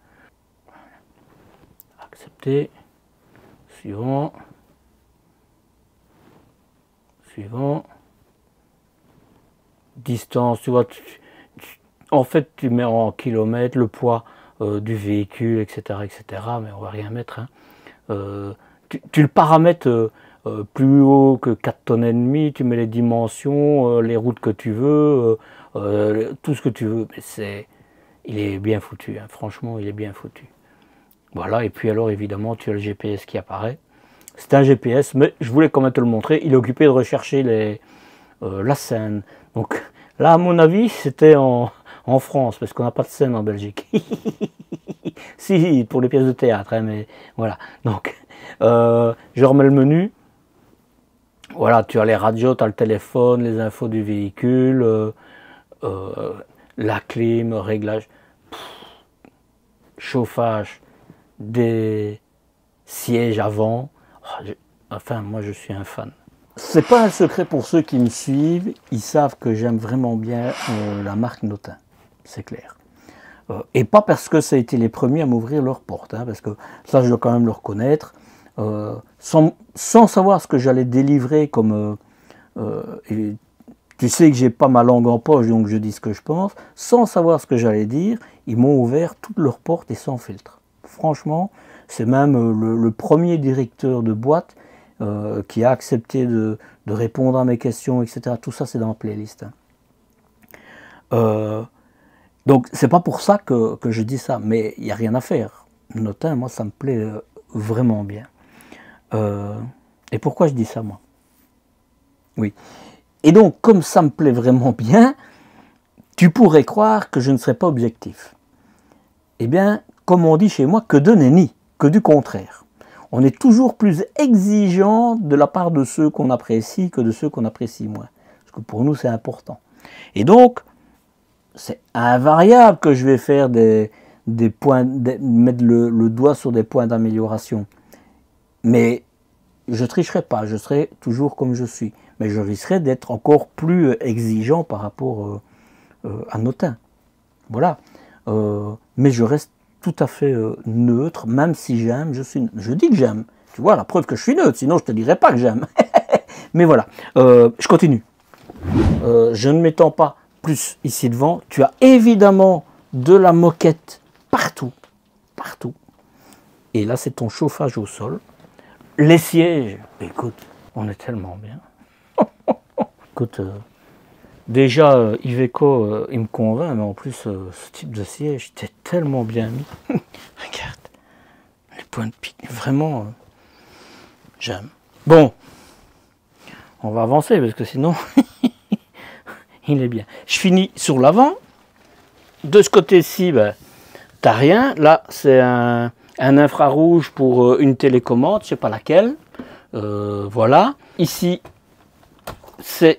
Accepter. Suivant. Suivant. Distance, tu vois. En fait, tu mets en kilomètres le poids du véhicule, etc., etc. Mais on va rien mettre. Hein. Tu le paramètres. Plus haut que 4 tonnes et demie, tu mets les dimensions, les routes que tu veux, tout ce que tu veux. Mais il est bien foutu, hein. Franchement, il est bien foutu. Voilà, et puis alors évidemment, tu as le GPS qui apparaît. C'est un GPS, mais je voulais quand même te le montrer. Il est occupé de rechercher la Seine. Donc là, à mon avis, c'était en France, parce qu'on n'a pas de Seine en Belgique. Si, pour les pièces de théâtre, hein, mais voilà. Donc, je remets le menu. Voilà, tu as les radios, tu as le téléphone, les infos du véhicule, la clim, réglage, chauffage, des sièges avant. Enfin, moi je suis un fan. C'est pas un secret pour ceux qui me suivent, ils savent que j'aime vraiment bien la marque Notin, c'est clair. Et pas parce que ça a été les premiers à m'ouvrir leurs portes, hein, parce que ça je dois quand même le reconnaître. Sans savoir ce que j'allais délivrer comme Tu sais que j'ai pas ma langue en poche, donc je dis ce que je pense. Sans savoir ce que j'allais dire, ils m'ont ouvert toutes leurs portes et sans filtre. Franchement, c'est même le premier directeur de boîte qui a accepté de répondre à mes questions, etc. Tout ça, c'est dans la playlist. Donc, c'est pas pour ça que je dis ça, mais il n'y a rien à faire. Notin, moi, ça me plaît vraiment bien. Et pourquoi je dis ça, moi? Oui. Et donc, comme ça me plaît vraiment bien, tu pourrais croire que je ne serais pas objectif. Eh bien, comme on dit chez moi, que de nenni, que du contraire. On est toujours plus exigeant de la part de ceux qu'on apprécie que de ceux qu'on apprécie moins. Parce que pour nous, c'est important. Et donc, c'est invariable que je vais faire des points, mettre le doigt sur des points d'amélioration. Mais je ne tricherai pas, je serai toujours comme je suis. Mais je risquerai d'être encore plus exigeant par rapport à Notin. Voilà. Mais je reste tout à fait neutre, même si j'aime, je dis que j'aime. Tu vois, la preuve que je suis neutre, sinon je ne te dirais pas que j'aime. Mais voilà, je continue. Je ne m'étends pas plus ici devant. Tu as évidemment de la moquette partout, partout. Et là, c'est ton chauffage au sol. Les sièges, écoute, on est tellement bien. Écoute, déjà, Iveco, il me convainc, mais en plus, ce type de siège, était tellement bien mis. Regarde, les points de pied, vraiment, j'aime. Bon, on va avancer, parce que sinon, il est bien. Je finis sur l'avant. De ce côté-ci, ben, t'as rien. Là, c'est un infrarouge pour une télécommande, je sais pas laquelle. Voilà. Ici, c'est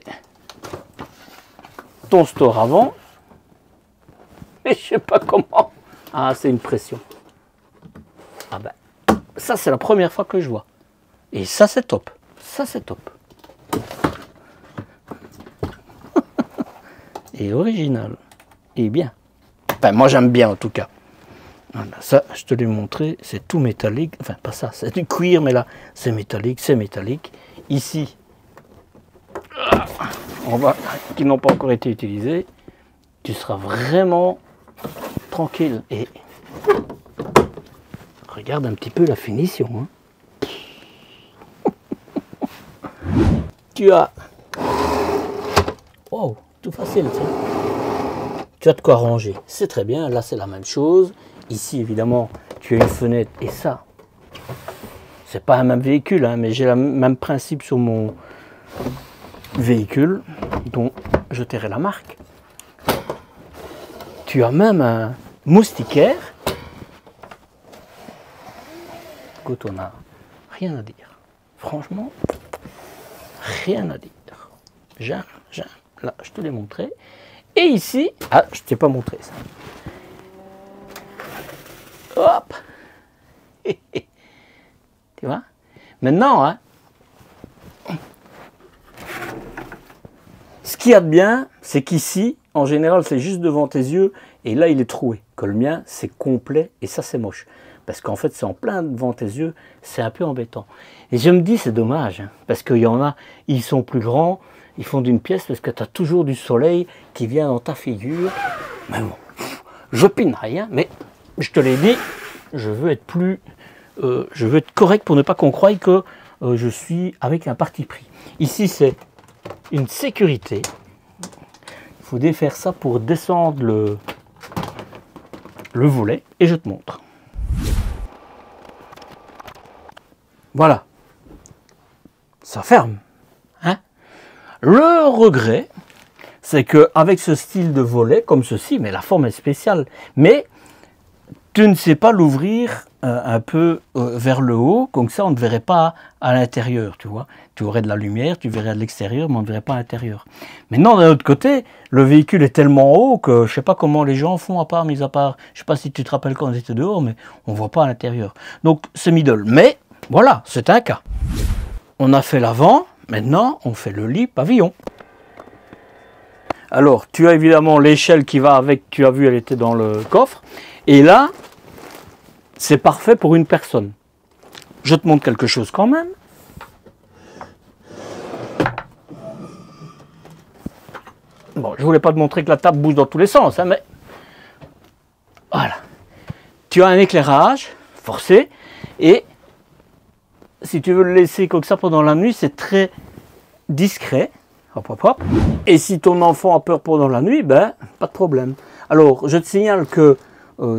ton store avant. Mais je sais pas comment. Ah, c'est une pression. Ah ben, ça c'est la première fois que je vois. Et ça c'est top. Ça c'est top. Et original. Et bien. Enfin, moi j'aime bien en tout cas. Voilà, ça, je te l'ai montré, c'est tout métallique. Enfin, pas ça, c'est du cuir, mais là, c'est métallique, c'est métallique. Ici, qui n'ont pas encore été utilisés, tu seras vraiment tranquille. Et regarde un petit peu la finition. Hein. Tu as... Oh, tout facile, ça. Tu as de quoi ranger. C'est très bien, là c'est la même chose. Ici, évidemment, tu as une fenêtre. Et ça, c'est pas un même véhicule, hein, mais j'ai le même principe sur mon véhicule, dont je tairai la marque. Tu as même un moustiquaire. Écoute, on n'a rien à dire. Franchement, rien à dire. J'aime. Là, je te l'ai montré. Et ici, ah, je ne t'ai pas montré ça. Hop. Tu vois? Maintenant, hein, ce qu'il y a de bien, c'est qu'ici, en général, c'est juste devant tes yeux, et là, il est troué. Que le mien, c'est complet, et ça, c'est moche. Parce qu'en fait, c'est en plein devant tes yeux, c'est un peu embêtant. Et je me dis, c'est dommage, hein, parce qu'il y en a, ils sont plus grands, ils font d'une pièce, parce que tu as toujours du soleil qui vient dans ta figure. Mais bon, je pinaille, hein, mais je te l'ai dit, je veux être plus... je veux être correct pour ne pas qu'on croie que je suis avec un parti pris. Ici, c'est une sécurité. Il faut défaire ça pour descendre le volet. Et je te montre. Voilà. Ça ferme. Hein? Le regret, c'est qu'avec ce style de volet, comme ceci, mais la forme est spéciale, mais tu ne sais pas l'ouvrir un peu vers le haut, comme ça on ne verrait pas à l'intérieur, tu vois. Tu aurais de la lumière, tu verrais de l'extérieur, mais on ne verrait pas à l'intérieur. Maintenant, d'un autre côté, le véhicule est tellement haut que je ne sais pas comment les gens font mis à part, je ne sais pas si tu te rappelles quand on était dehors, mais on ne voit pas à l'intérieur. Donc c'est middle, mais voilà, c'est un cas. On a fait l'avant, maintenant on fait le lit pavillon. Alors, tu as évidemment l'échelle qui va avec, tu as vu, elle était dans le coffre, et là, c'est parfait pour une personne. Je te montre quelque chose quand même. Bon, je voulais pas te montrer que la table bouge dans tous les sens, hein, mais voilà. Tu as un éclairage forcé et si tu veux le laisser comme ça pendant la nuit, c'est très discret. Hop, hop, hop. Et si ton enfant a peur pendant la nuit, ben, pas de problème. Alors, je te signale que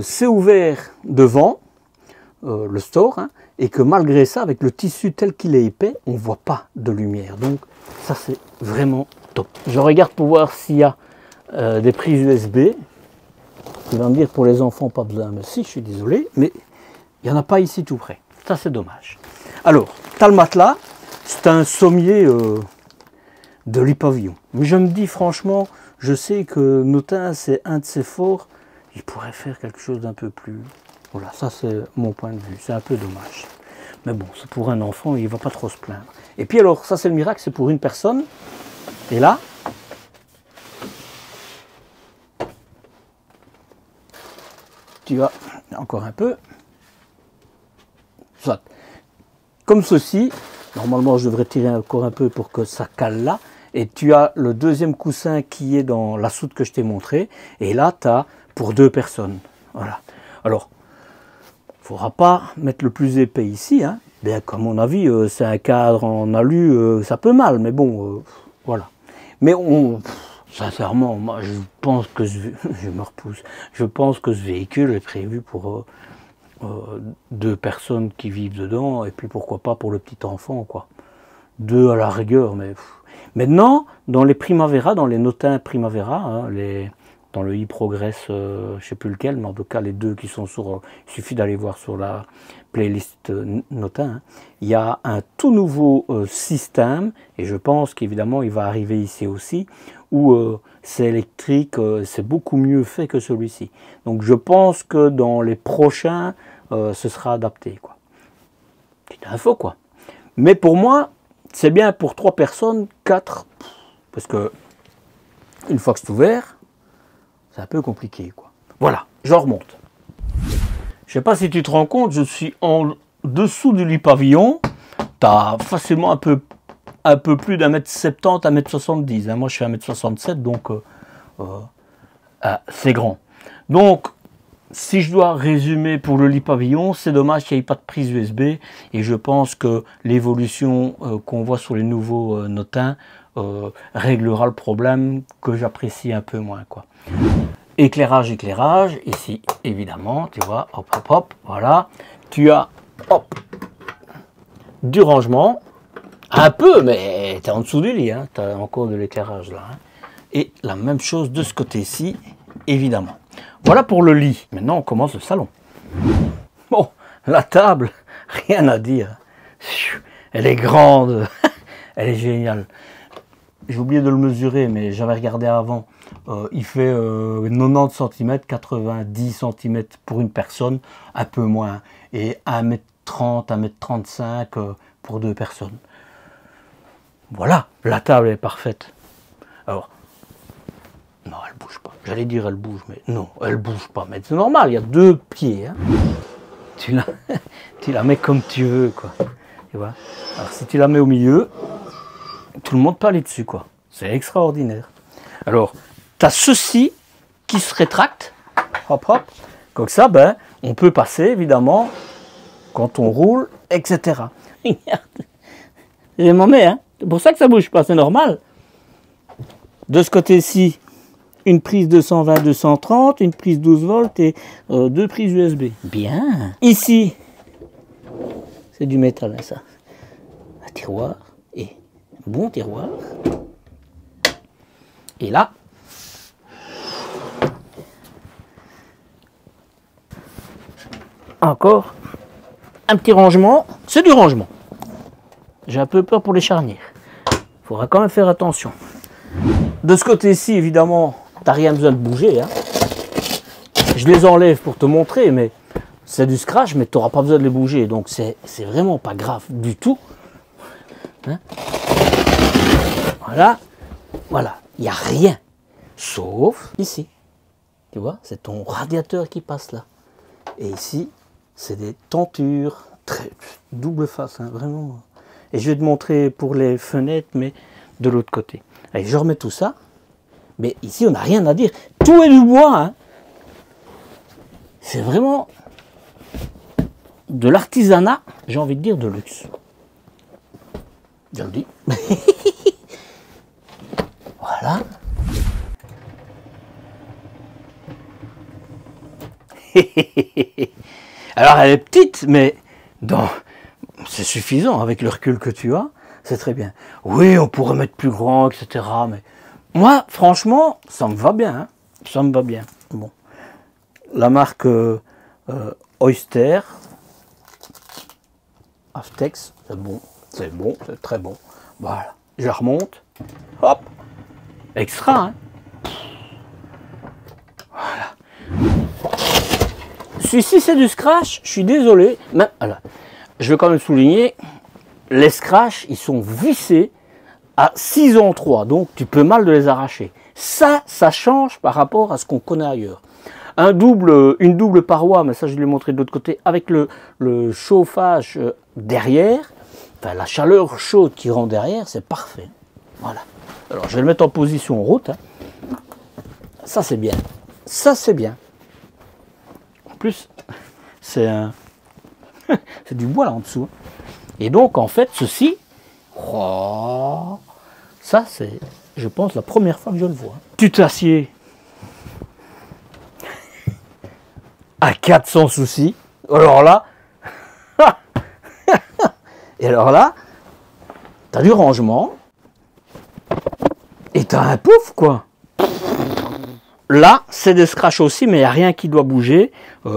c'est ouvert devant le store, hein, et que malgré ça, avec le tissu tel qu'il est épais, on ne voit pas de lumière. Donc, ça, c'est vraiment top. Je regarde pour voir s'il y a des prises USB. Tu vas me dire, pour les enfants, pas besoin. Mais si, je suis désolé, mais il n'y en a pas ici tout près. Ça, c'est dommage. Alors, tu as le matelas. C'est un sommier de lit pavillon. Mais je me dis, franchement, je sais que Notin, c'est un de ses forts. Il pourrait faire quelque chose d'un peu plus... Voilà, ça, c'est mon point de vue. C'est un peu dommage. Mais bon, c'est pour un enfant, il ne va pas trop se plaindre. Et puis alors, ça, c'est le miracle, c'est pour une personne. Et là... Tu as encore un peu, soit comme ceci. Normalement, je devrais tirer encore un peu pour que ça cale là. Et tu as le deuxième coussin qui est dans la soute que je t'ai montré. Et là, tu as pour 2 personnes. Voilà. Alors, il ne faudra pas mettre le plus épais ici, hein. Bien, comme mon avis, c'est un cadre en alu, ça peut mal, mais bon, voilà. Mais on... Sincèrement, moi, je pense que je me repousse. Je pense que ce véhicule est prévu pour 2 personnes qui vivent dedans, et puis pourquoi pas pour le petit enfant, quoi. 2 à la rigueur, mais... Maintenant, dans les Primavera, dans les Notin Primavera, hein, dans le e-Progress, je ne sais plus lequel, mais en tout cas les 2 qui sont sur... il suffit d'aller voir sur la playlist Notin, hein, il y a un tout nouveau système, et je pense qu'évidemment il va arriver ici aussi, où c'est électrique, c'est beaucoup mieux fait que celui-ci. Donc je pense que dans les prochains, ce sera adapté, quoi. Petite info, quoi. Mais pour moi, c'est bien pour 3 personnes, 4, parce que une fois que c'est ouvert, c'est un peu compliqué, quoi. Voilà, je remonte. Je sais pas si tu te rends compte, je suis en dessous du lit pavillon. Tu as facilement un peu plus d'1m70, 1m70. Hein. Moi, je suis 1m67, donc c'est grand. Donc, si je dois résumer pour le lit pavillon, c'est dommage qu'il n'y ait pas de prise USB. Et je pense que l'évolution qu'on voit sur les nouveaux Notin réglera le problème que j'apprécie un peu moins, quoi. Éclairage, ici, évidemment, tu vois, hop, hop, hop, voilà. Tu as, hop, du rangement. Un peu, mais tu es en dessous du lit, hein, tu as encore de l'éclairage là. Hein. Et la même chose de ce côté-ci, évidemment. Voilà pour le lit. Maintenant, on commence le salon. Bon, la table, rien à dire. Elle est grande, elle est géniale. J'ai oublié de le mesurer, mais j'avais regardé avant. Il fait 90 cm, 90 cm pour une personne, un peu moins. Et 1m30, 1m35 pour 2 personnes. Voilà, la table est parfaite. Alors, non, elle bouge pas. J'allais dire elle bouge, mais non, elle bouge pas. Mais c'est normal, il y a 2 pieds. Hein. Tu la mets comme tu veux, quoi. Tu vois. Alors, si tu la mets au milieu, tout le monde peut aller dessus, quoi. C'est extraordinaire. Alors, tu as ceci qui se rétracte. Hop, hop. Comme ça, ben, on peut passer, évidemment, quand on roule, etc. Regarde. Je m'en mets, hein. C'est pour ça que ça bouge pas, c'est normal. De ce côté-ci, une prise 220-230, une prise 12 volts et 2 prises USB. Bien. Ici, c'est du métal, hein, ça. Un tiroir, et un bon tiroir. Et là, encore un petit rangement. C'est du rangement. J'ai un peu peur pour les charnières. Il faudra quand même faire attention. De ce côté-ci, évidemment, tu n'as rien besoin de bouger. Hein. Je les enlève pour te montrer, mais c'est du scratch, mais tu n'auras pas besoin de les bouger. Donc, c'est vraiment pas grave du tout. Hein. Voilà. Voilà. Il n'y a rien. Sauf ici. Tu vois, c'est ton radiateur qui passe là. Et ici, c'est des tentures. Très double face, hein, vraiment. Et je vais te montrer pour les fenêtres, mais de l'autre côté. Allez, je remets tout ça. Mais ici, on n'a rien à dire. Tout est du bois. Hein. C'est vraiment de l'artisanat, j'ai envie de dire, de luxe. Je le dis. Voilà. Alors, elle est petite, mais c'est suffisant avec le recul que tu as. C'est très bien. Oui, on pourrait mettre plus grand, etc. Mais moi, franchement, ça me va bien. Hein. Ça me va bien. Bon. La marque Oyster. Aftex, c'est bon, c'est très bon. Voilà, je la remonte. Hop, extra. Hein. Voilà. Si c'est du scratch, je suis désolé. Mais alors, je veux quand même souligner, les scratchs, ils sont vissés à 6 en 3, donc tu peux mal de les arracher. Ça change par rapport à ce qu'on connaît ailleurs. Une double paroi, mais ça je l'ai montré de l'autre côté, avec le chauffage derrière, enfin la chaleur chaude qui rentre derrière, c'est parfait. Voilà. Alors je vais le mettre en position route. Hein. Ça c'est bien. Ça c'est bien. En plus, c'est du bois là en dessous. Et donc en fait, ceci, oh, ça c'est, je pense, la première fois que je le vois. Tu t'assieds à 4 sans souci. Alors là, et alors là, t'as du rangement et t'as un pouf quoi. Là, c'est des scratchs aussi, mais il n'y a rien qui doit bouger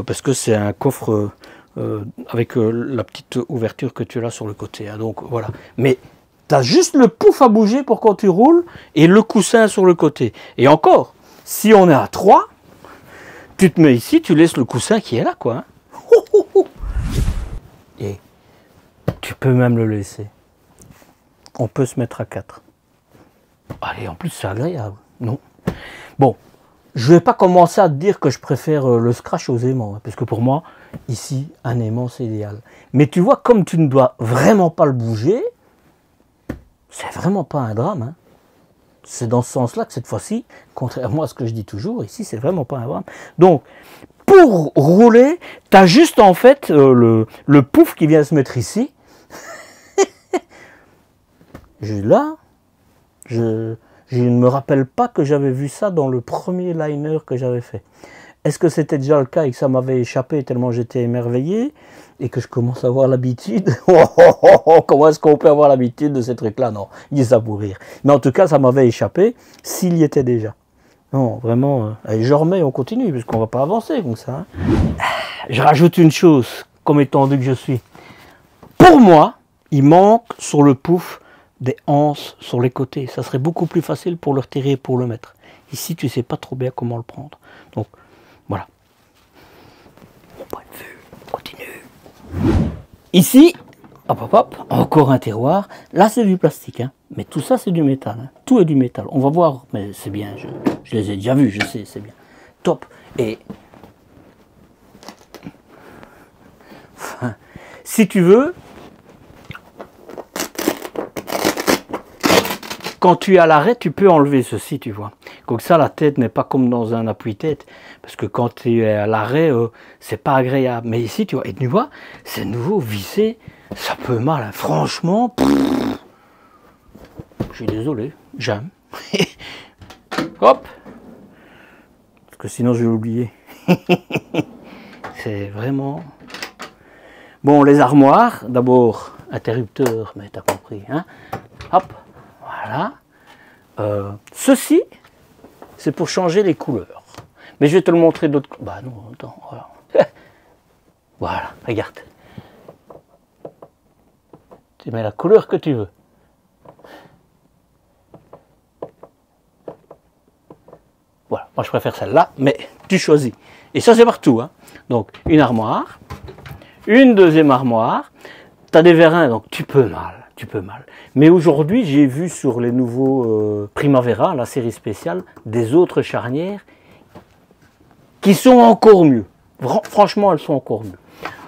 parce que c'est un coffre avec la petite ouverture que tu as sur le côté. Hein, donc voilà. Mais t'as juste le pouf à bouger pour quand tu roules et le coussin sur le côté. Et encore, si on est à 3, tu te mets ici, tu laisses le coussin qui est là, quoi. Hein. Et tu peux même le laisser. On peut se mettre à 4. Allez, en plus, c'est agréable. Non. Bon, je ne vais pas commencer à te dire que je préfère le scratch aux aimants. Hein, parce que pour moi, ici, un aimant, c'est idéal. Mais tu vois, comme tu ne dois vraiment pas le bouger, c'est vraiment pas un drame. Hein. C'est dans ce sens-là que cette fois-ci, contrairement à ce que je dis toujours, ici, c'est vraiment pas un drame. Donc, pour rouler, tu as juste en fait le pouf qui vient se mettre ici. Là, je ne me rappelle pas que j'avais vu ça dans le premier liner que j'avais fait. Est-ce que c'était déjà le cas et que ça m'avait échappé tellement j'étais émerveillé et que je commence à avoir l'habitude? Comment est-ce qu'on peut avoir l'habitude de ces trucs-là? Non, il dit ça pour rire. Mais en tout cas, ça m'avait échappé s'il y était déjà. Non, vraiment, allez, je remets, on continue, parce qu'on ne va pas avancer comme ça. Hein. Je rajoute une chose, comme étendu que je suis. Pour moi, il manque sur le pouf des anses sur les côtés. Ça serait beaucoup plus facile pour le retirer et pour le mettre. Ici, tu ne sais pas trop bien comment le prendre. Donc, voilà. Mon point de vue, on continue. Ici, hop, hop, hop, encore un terroir. Là, c'est du plastique, hein. Mais tout ça, c'est du métal. Hein. Tout est du métal. On va voir, mais c'est bien. Je les ai déjà vus, je sais, c'est bien. Top. Et enfin, si tu veux, quand tu es à l'arrêt, tu peux enlever ceci, tu vois. Comme ça, la tête n'est pas comme dans un appui-tête. Parce que quand tu es à l'arrêt, c'est pas agréable. Mais ici, tu vois, et tu vois, c'est nouveau vissé. Ça peut mal, hein. Franchement. Pff, je suis désolé, j'aime. Hop. Parce que sinon, je vais l'oublier. C'est vraiment... Bon, les armoires, d'abord, interrupteur, mais t'as compris, hein. Hop, voilà. Ceci, c'est pour changer les couleurs. Mais je vais te le montrer d'autres... Bah non, attends, voilà. Voilà, regarde. Tu mets la couleur que tu veux. Voilà, moi je préfère celle-là, mais tu choisis. Et ça c'est partout. Hein. Donc une armoire, une deuxième armoire, tu as des vérins, donc tu peux mal. Mais aujourd'hui j'ai vu sur les nouveaux Primavera, la série spéciale, des autres charnières qui sont encore mieux. Franchement elles sont encore mieux.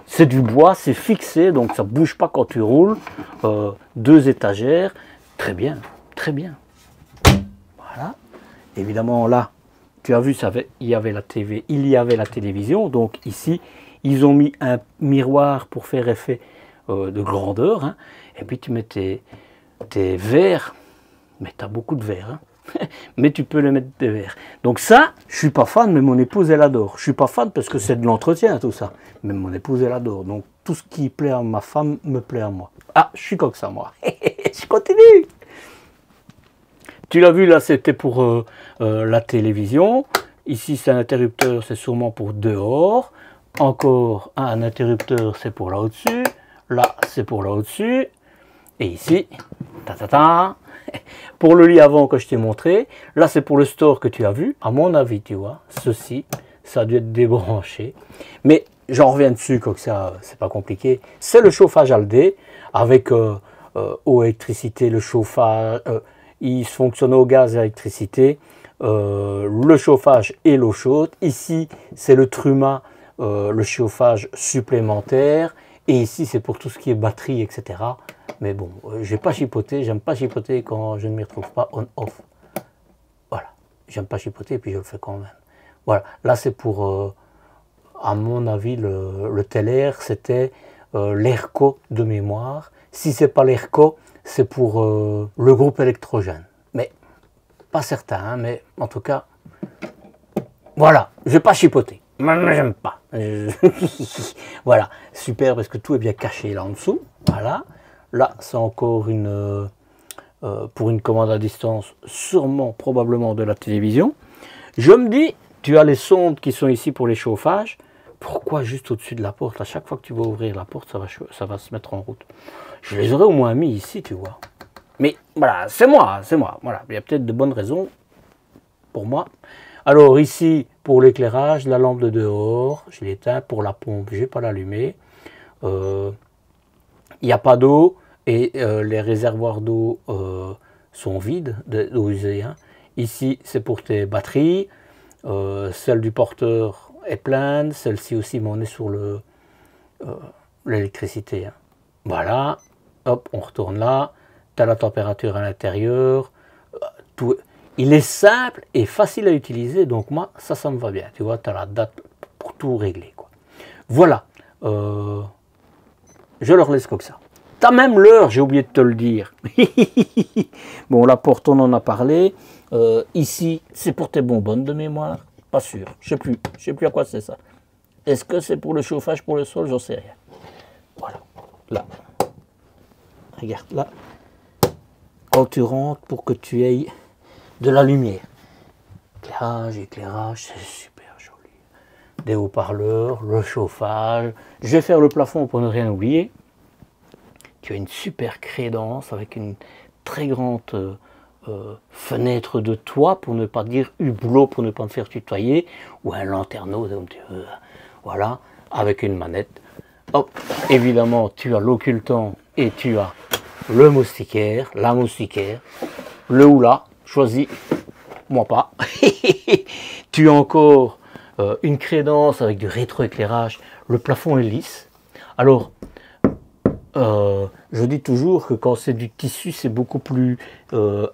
C'est du bois, c'est fixé, donc ça ne bouge pas quand tu roules. 2 étagères, très bien, très bien. Voilà. évidemment là, tu as vu, il y avait la TV, il y avait la télévision. Donc ici, ils ont mis un miroir pour faire effet de grandeur. Hein. Et puis tu mets tes verres, mais tu as beaucoup de verres. Hein. Mais tu peux les mettre des verres. Donc ça, je suis pas fan, mais mon épouse, elle adore. Je suis pas fan parce que c'est de l'entretien, tout ça. Mais mon épouse, elle adore. Donc tout ce qui plaît à ma femme me plaît à moi. Ah, je suis comme ça, moi. Je continue. Tu l'as vu, là, c'était pour la télévision. Ici, c'est un interrupteur, c'est sûrement pour dehors. Encore un interrupteur, c'est pour là au-dessus. Là, c'est pour là au-dessus. Et ici, pour le lit avant que je t'ai montré. Là, c'est pour le store que tu as vu. À mon avis, tu vois, ceci, ça a dû être débranché. Mais j'en reviens dessus, comme ça, c'est pas compliqué. C'est le chauffage Aldé avec eau, électricité, le chauffage. Il fonctionne au gaz et à l'électricité. Le chauffage et l'eau chaude. Ici, c'est le Truma, le chauffage supplémentaire. Et ici, c'est pour tout ce qui est batterie, etc. Mais bon, je n'ai pas chipoté. J'aime pas chipoter quand je ne m'y retrouve pas on-off. Voilà. J'aime pas chipoter et puis je le fais quand même. Voilà. Là, c'est pour, à mon avis, le Teller, c'était l'ERCO de mémoire. Si c'est pas l'ERCO, c'est pour le groupe électrogène. Mais pas certain, hein, mais en tout cas, voilà. Je n'ai pas chipoté. J'aime pas. Voilà, super parce que tout est bien caché là en dessous. Voilà. Là, c'est encore une pour une commande à distance, sûrement, probablement de la télévision. Je me dis, tu as les sondes qui sont ici pour les chauffages. Pourquoi juste au-dessus de la porte? À chaque fois que tu vas ouvrir la porte, ça va se mettre en route. Je les aurais au moins mis ici, tu vois. Mais voilà, c'est moi, c'est moi. Voilà, il y a peut-être de bonnes raisons pour moi. Alors ici, pour l'éclairage, la lampe de dehors, je l'éteins. Pour la pompe, je n'ai pas l'allumé. Il n'y a pas d'eau et les réservoirs d'eau sont vides, d'eau usée. Hein. Ici, c'est pour tes batteries. Celle du porteur est pleine. Celle-ci aussi, mais on est sur l'électricité. Hein. Voilà. Hop, on retourne là. Tu as la température à l'intérieur. Tout. Il est simple et facile à utiliser, donc moi, ça me va bien. Tu vois, tu as la date pour tout régler. Quoi. Voilà. Je leur laisse comme ça. Tu as même l'heure, j'ai oublié de te le dire. Bon, la porte, on en a parlé. Ici, c'est pour tes bonbonnes de mémoire. Pas sûr. Je ne sais plus à quoi c'est ça. Est-ce que c'est pour le chauffage, pour le sol? J'en sais rien. Voilà. Là. Regarde, là. Quand tu rentres, pour que tu aies de la lumière. Éclairage, c'est super joli. Des haut-parleurs, le chauffage. Je vais faire le plafond pour ne rien oublier. Tu as une super crédence avec une très grande fenêtre de toit, pour ne pas dire hublot, pour ne pas me faire tutoyer, ou un lanterneau, comme tu veux. Voilà, avec une manette. Hop, évidemment, tu as l'occultant et tu as le moustiquaire, la moustiquaire, le houla. Choisis, moi pas. Tu as encore une crédence avec du rétroéclairage. Le plafond est lisse. Alors, je dis toujours que quand c'est du tissu, c'est beaucoup plus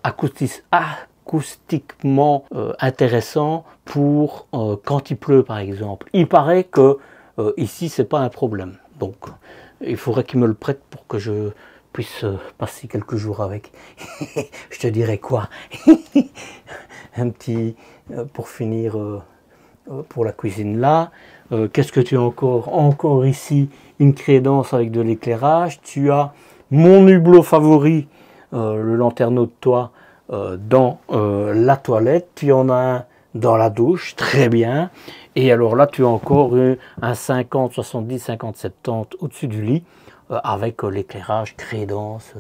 acoustiquement intéressant pour quand il pleut, par exemple. Il paraît que ici, c'est pas un problème. Donc, il faudrait qu'il me le prête pour que je puisse passer quelques jours avec. Je te dirais quoi? Un petit, pour finir, pour la cuisine là. Qu'est-ce que tu as encore? Encore ici, une crédence avec de l'éclairage. Tu as mon hublot favori, le lanterneau de toit, dans la toilette. Tu en as un dans la douche, très bien. Et alors là, tu as encore un 50, 70, 50, 70 au-dessus du lit, avec l'éclairage crédence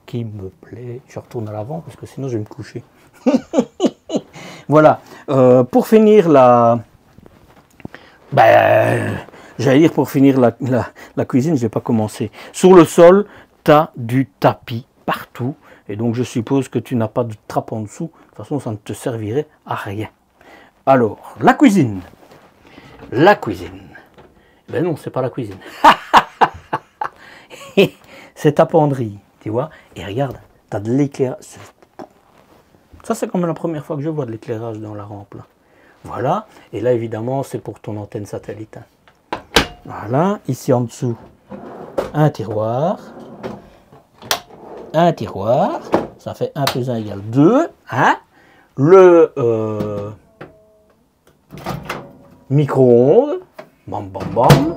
qui me plaît. Je retourne à l'avant parce que sinon je vais me coucher. Voilà. Pour finir j'allais dire pour finir la cuisine, je n'ai pas commencé. Sur le sol, tu as du tapis partout. Et donc je suppose que tu n'as pas de trappe en dessous. De toute façon, ça ne te servirait à rien. Alors, la cuisine. La cuisine. Ben non, c'est pas la cuisine. C'est ta penderie, tu vois. Et regarde, tu as de l'éclairage. Ça, c'est quand même la première fois que je vois de l'éclairage dans la rampe. Là. Voilà. Et là, évidemment, c'est pour ton antenne satellite. Hein. Voilà. Ici, en dessous, un tiroir. Un tiroir. Ça fait 1 plus 1 égale 2. Hein. Le micro-ondes. Bam, bam, bam.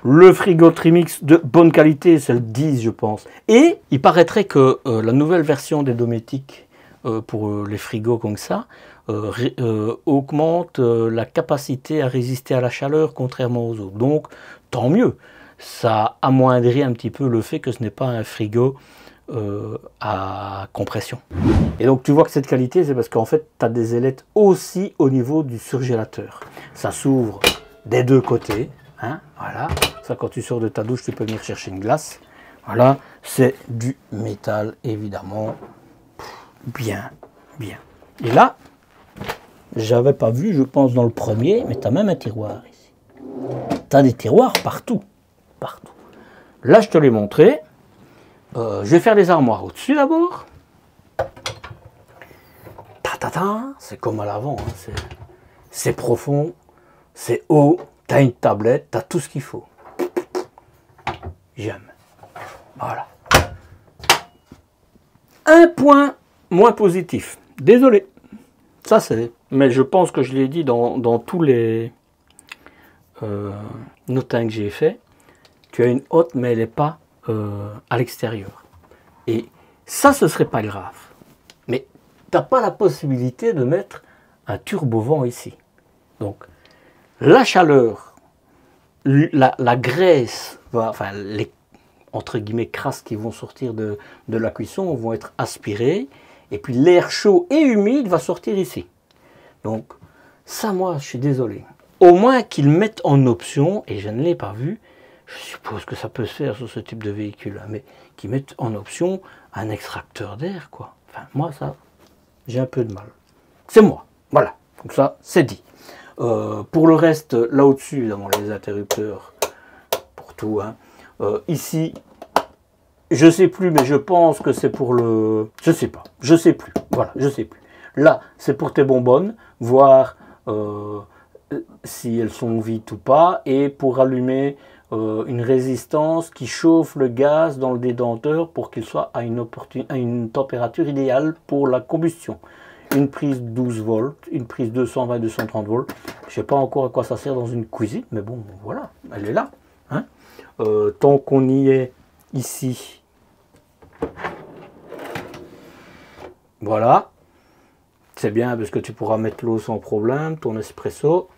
Le frigo Trimix de bonne qualité, c'est le 10 je pense. Et il paraîtrait que la nouvelle version des Dometic pour les frigos comme ça augmente la capacité à résister à la chaleur contrairement aux autres. Donc tant mieux, ça amoindrit un petit peu le fait que ce n'est pas un frigo à compression. Et donc tu vois que cette qualité, c'est parce qu'en fait tu as des ailettes aussi au niveau du surgélateur. Ça s'ouvre des deux côtés. Hein, voilà, ça quand tu sors de ta douche, tu peux venir chercher une glace. Voilà, c'est du métal évidemment, bien. Et là, j'avais pas vu, je pense dans le premier, mais tu as même un tiroir ici. Tu as des tiroirs partout. Là, je te l'ai montré. Je vais faire les armoires au-dessus d'abord. C'est comme à l'avant, hein. C'est profond, c'est haut. T'as une tablette, t'as tout ce qu'il faut. J'aime. Voilà. Un point moins positif. Désolé. Ça c'est... Mais je pense que je l'ai dit dans tous les notins que j'ai fait. Tu as une hotte, mais elle n'est pas à l'extérieur. Et ça, ce serait pas grave. Mais t'as pas la possibilité de mettre un turbo-vent ici. Donc, la chaleur, la graisse, enfin les entre guillemets crasses qui vont sortir de la cuisson vont être aspirées et puis l'air chaud et humide va sortir ici. Donc ça, moi, je suis désolé. Au moins qu'ils mettent en option, et je ne l'ai pas vu, je suppose que ça peut se faire sur ce type de véhicule, mais qu'ils mettent en option un extracteur d'air, quoi. Enfin, moi, ça, j'ai un peu de mal. C'est moi, voilà. Donc ça, c'est dit. Pour le reste, là au-dessus, évidemment, les interrupteurs pour tout. Hein. Ici, je sais plus, mais je pense que c'est pour le... Je sais pas, je sais plus. Voilà, je sais plus. Là, c'est pour tes bonbonnes, voir si elles sont vides ou pas, et pour allumer une résistance qui chauffe le gaz dans le dédenteur pour qu'il soit à une température idéale pour la combustion. Une prise 12 volts, une prise 220-230 volts. Je ne sais pas encore à quoi ça sert dans une cuisine, mais bon, voilà, elle est là. Hein. Tant qu'on y est ici, voilà, c'est bien parce que tu pourras mettre l'eau sans problème, ton espresso,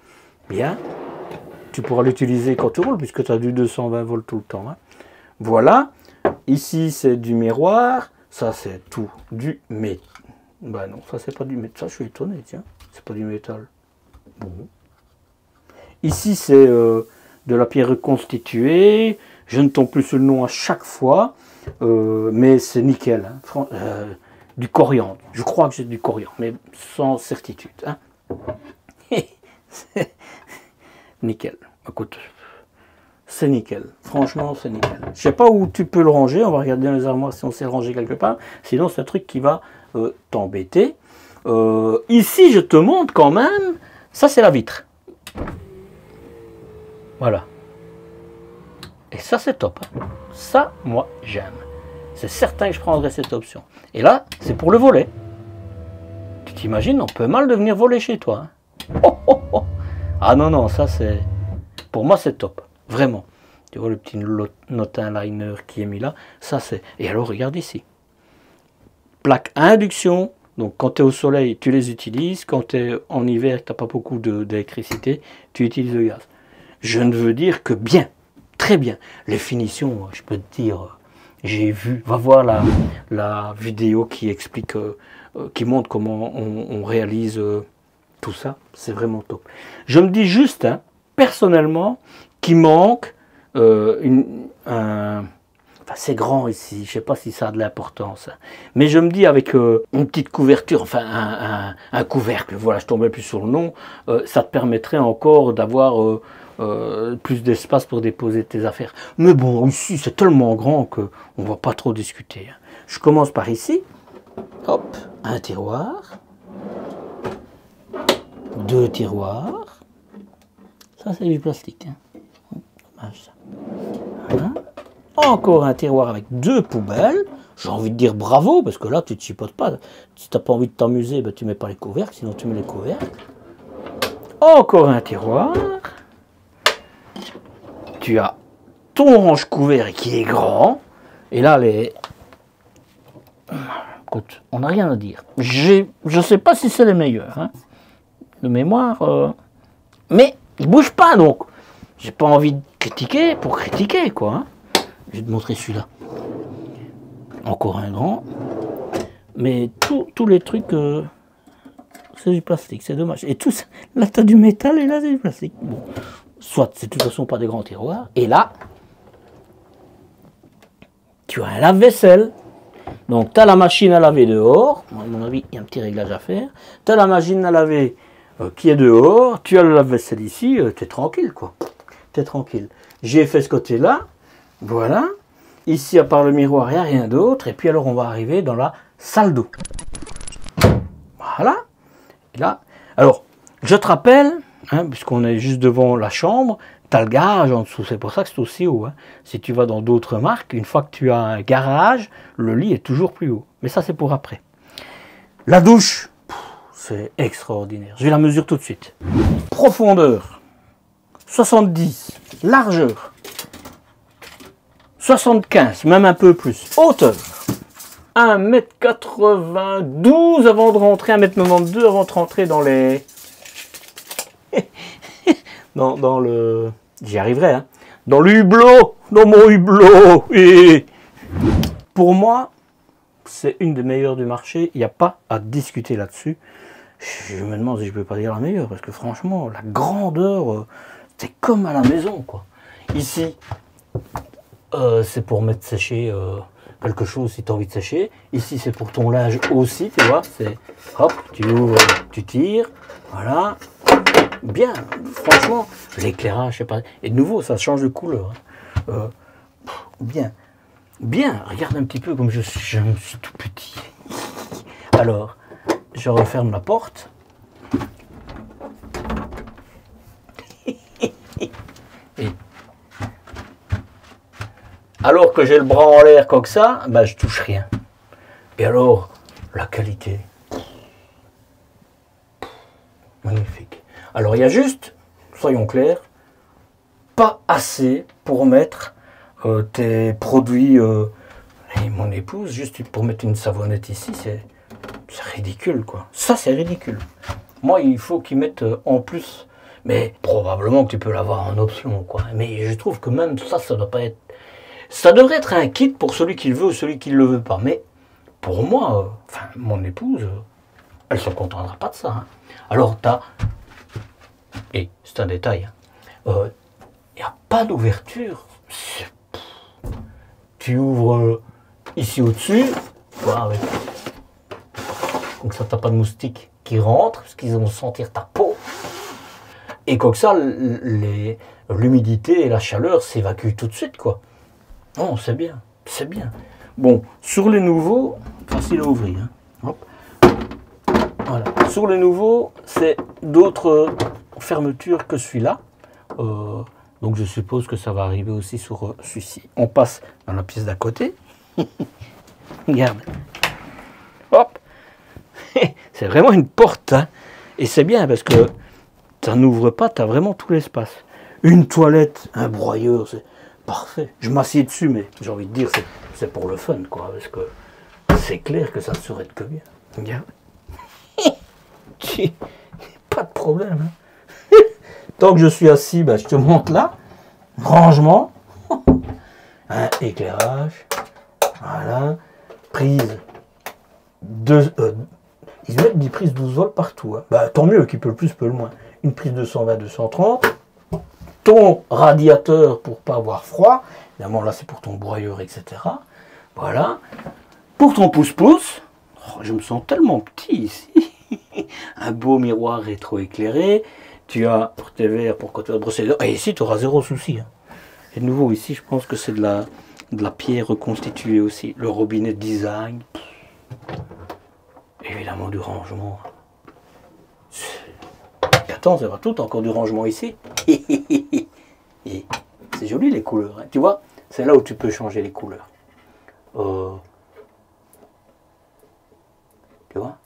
bien. Tu pourras l'utiliser quand tu roules, puisque tu as du 220 volts tout le temps. Hein. Voilà, ici c'est du miroir, ça c'est tout du métal. Ben non, ça c'est pas du métal, ça je suis étonné, tiens, c'est pas du métal. Bon. Ici c'est de la pierre reconstituée, je ne tombe plus sur le nom à chaque fois, mais c'est nickel, hein. Du coriandre, je crois que c'est du coriandre, mais sans certitude. Hein. Nickel, écoute, c'est nickel, franchement c'est nickel. Je sais pas où tu peux le ranger, on va regarder dans les armoires si on sait le ranger quelque part, sinon c'est un truc qui va t'embêter. Ici je te montre quand même, ça c'est la vitre. Voilà. Et ça c'est top. Hein. Ça, moi j'aime. C'est certain que je prendrai cette option. Et là, c'est pour le volet. Tu t'imagines, on peut mal de venir voler chez toi. Hein. Oh, oh, oh. Ah non, non, ça c'est... Pour moi c'est top. Vraiment. Tu vois le petit notin liner qui est mis là. Ça c'est... Et alors regarde ici. Plaque à induction. Donc quand tu es au soleil, tu les utilises. Quand tu es en hiver, tu n'as pas beaucoup d'électricité, tu utilises le gaz. Je ne veux dire que bien. Très bien. Les finitions, je peux te dire... J'ai vu, va voir la vidéo qui explique, qui montre comment on réalise tout ça. C'est vraiment top. Je me dis juste, hein, personnellement, qu'il manque enfin, c'est grand ici, je ne sais pas si ça a de l'importance. Hein. Mais je me dis avec une petite couverture, enfin un couvercle, voilà, je tombais plus sur le nom, ça te permettrait encore d'avoir... plus d'espace pour déposer tes affaires. Mais bon, ici, c'est tellement grand qu'on ne va pas trop discuter. Je commence par ici. Hop. un tiroir, 2 tiroirs. Ça, c'est du plastique. Hein. Dommage, ça. Voilà. Encore un tiroir avec 2 poubelles. J'ai envie de dire bravo, parce que là, tu ne te chipotes pas. Si tu n'as pas envie de t'amuser, ben, tu ne mets pas les couvercles, sinon tu mets les couvercles. Encore un tiroir. Tu as ton range-couvert qui est grand. Et là, les... Écoute, on n'a rien à dire. Je ne sais pas si c'est les meilleurs. Hein. De mémoire. Mais ils ne bougent pas, donc. J'ai pas envie de critiquer pour critiquer, quoi. Hein. Je vais te montrer celui-là. Encore un grand. Mais tous les trucs, c'est du plastique, c'est dommage. Et tout ça, là, tu as du métal et là, c'est du plastique. Bon, soit, c'est de toute façon pas des grands tiroirs. Et là, tu as un lave-vaisselle. Donc, tu as la machine à laver dehors. À mon avis, il y a un petit réglage à faire. Tu as la machine à laver qui est dehors. Tu as le lave-vaisselle ici. Tu es tranquille, quoi. Tu es tranquille. J'ai fait ce côté-là. Voilà. Ici, à part le miroir, il n'y a rien d'autre. Et puis alors, on va arriver dans la salle d'eau. Voilà. Et là, alors, je te rappelle, hein, puisqu'on est juste devant la chambre, tu as le garage en dessous. C'est pour ça que c'est aussi haut. Hein. Si tu vas dans d'autres marques, une fois que tu as un garage, le lit est toujours plus haut. Mais ça, c'est pour après. La douche, c'est extraordinaire. Je vais la mesure tout de suite. Profondeur, 70. Largeur, 75, même un peu plus. Hauteur, 1,92 m avant de rentrer, 1,92 m avant de rentrer dans les... dans le... J'y arriverai, hein. Dans le hublot, dans mon hublot. Et... Pour moi, c'est une des meilleures du marché. Il n'y a pas à discuter là-dessus. Je me demande si je ne peux pas dire la meilleure, parce que franchement, la grandeur, c'est comme à la maison, quoi. Ici... c'est pour mettre sécher quelque chose si tu as envie de sécher. Ici, c'est pour ton linge aussi, tu vois. C'est hop, tu ouvres, tu tires. Voilà. Bien, franchement, l'éclairage, je sais pas. Et de nouveau, ça change de couleur. Hein. Bien. Bien, regarde un petit peu comme je suis tout petit. Alors, je referme la porte. Et alors que j'ai le bras en l'air comme ça, ben je touche rien. Et alors, la qualité. Magnifique. Alors il y a juste, soyons clairs, pas assez pour mettre tes produits. Et mon épouse, juste pour mettre une savonnette ici, c'est ridicule, quoi. Ça, c'est ridicule. Moi, il faut qu'ils mettent en plus. Mais probablement que tu peux l'avoir en option, quoi. Mais je trouve que même ça, ça doit pas être... Ça devrait être un kit pour celui qui le veut ou celui qui ne le veut pas. Mais pour moi, enfin, mon épouse, elle ne se contentera pas de ça. Hein. Alors, tu as... Et c'est un détail. Il n'y a pas d'ouverture. Tu ouvres ici au-dessus. Voilà, avec... Comme ça, tu n'as pas de moustiques qui rentrent, parce qu'ils vont sentir ta peau. Et comme ça, l'humidité et la chaleur s'évacuent tout de suite, quoi. Non, c'est bien, c'est bien. Bon, sur les nouveaux, facile à ouvrir. Hein. Hop. Voilà. Sur les nouveaux, c'est d'autres fermetures que celui-là. Donc je suppose que ça va arriver aussi sur celui-ci. On passe dans la pièce d'à côté. Regarde. Hop. C'est vraiment une porte. Hein. Et c'est bien parce que ça n'ouvre pas, tu as vraiment tout l'espace. Une toilette, un broyeur, c'est... Parfait. Je m'assieds dessus, mais j'ai envie de dire, c'est pour le fun, quoi. Parce que c'est clair que ça ne serait que bien. Regarde. Pas de problème. Hein. Tant que je suis assis, bah, je te montre là. Rangement. Un éclairage. Voilà. Prise. Ils mettent des prises 12 volts partout. Hein. Bah, tant mieux, qui peut le plus, peut le moins. Une prise 220, 230. Ton radiateur pour pas avoir froid, évidemment là c'est pour ton broyeur, etc. Voilà. Pour ton pouce-pouce, oh, je me sens tellement petit ici. Un beau miroir rétro-éclairé. Tu as pour tes verres, pour quand tu vas te brosser les dents. Et ici tu auras zéro souci. Hein. Et de nouveau ici je pense que c'est de la pierre reconstituée aussi. Le robinet design. Et évidemment du rangement. Attends, c'est pas tout, encore du rangement ici. Et c'est joli les couleurs, hein. Tu vois, c'est là où tu peux changer les couleurs. Tu vois,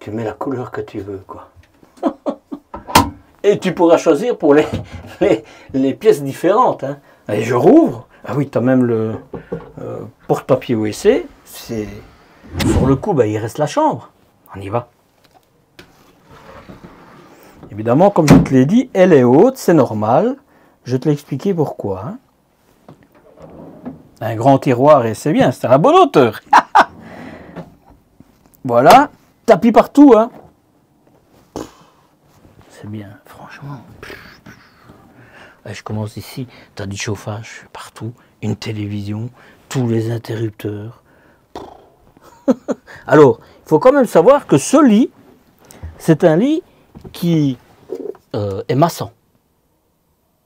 tu mets la couleur que tu veux, quoi. Et tu pourras choisir pour les pièces différentes, hein. Et je rouvre. Ah oui, tu as même le porte-papier WC. Sur le coup, bah, il reste la chambre. On y va. Évidemment, comme je te l'ai dit, elle est haute, c'est normal. Je te l'ai expliqué pourquoi, hein. Un grand tiroir, et c'est bien, c'est à la bonne hauteur. Voilà, tapis partout, hein. C'est bien, franchement. Je commence ici, tu as du chauffage partout, une télévision, tous les interrupteurs. Alors, il faut quand même savoir que ce lit, c'est un lit qui est massant,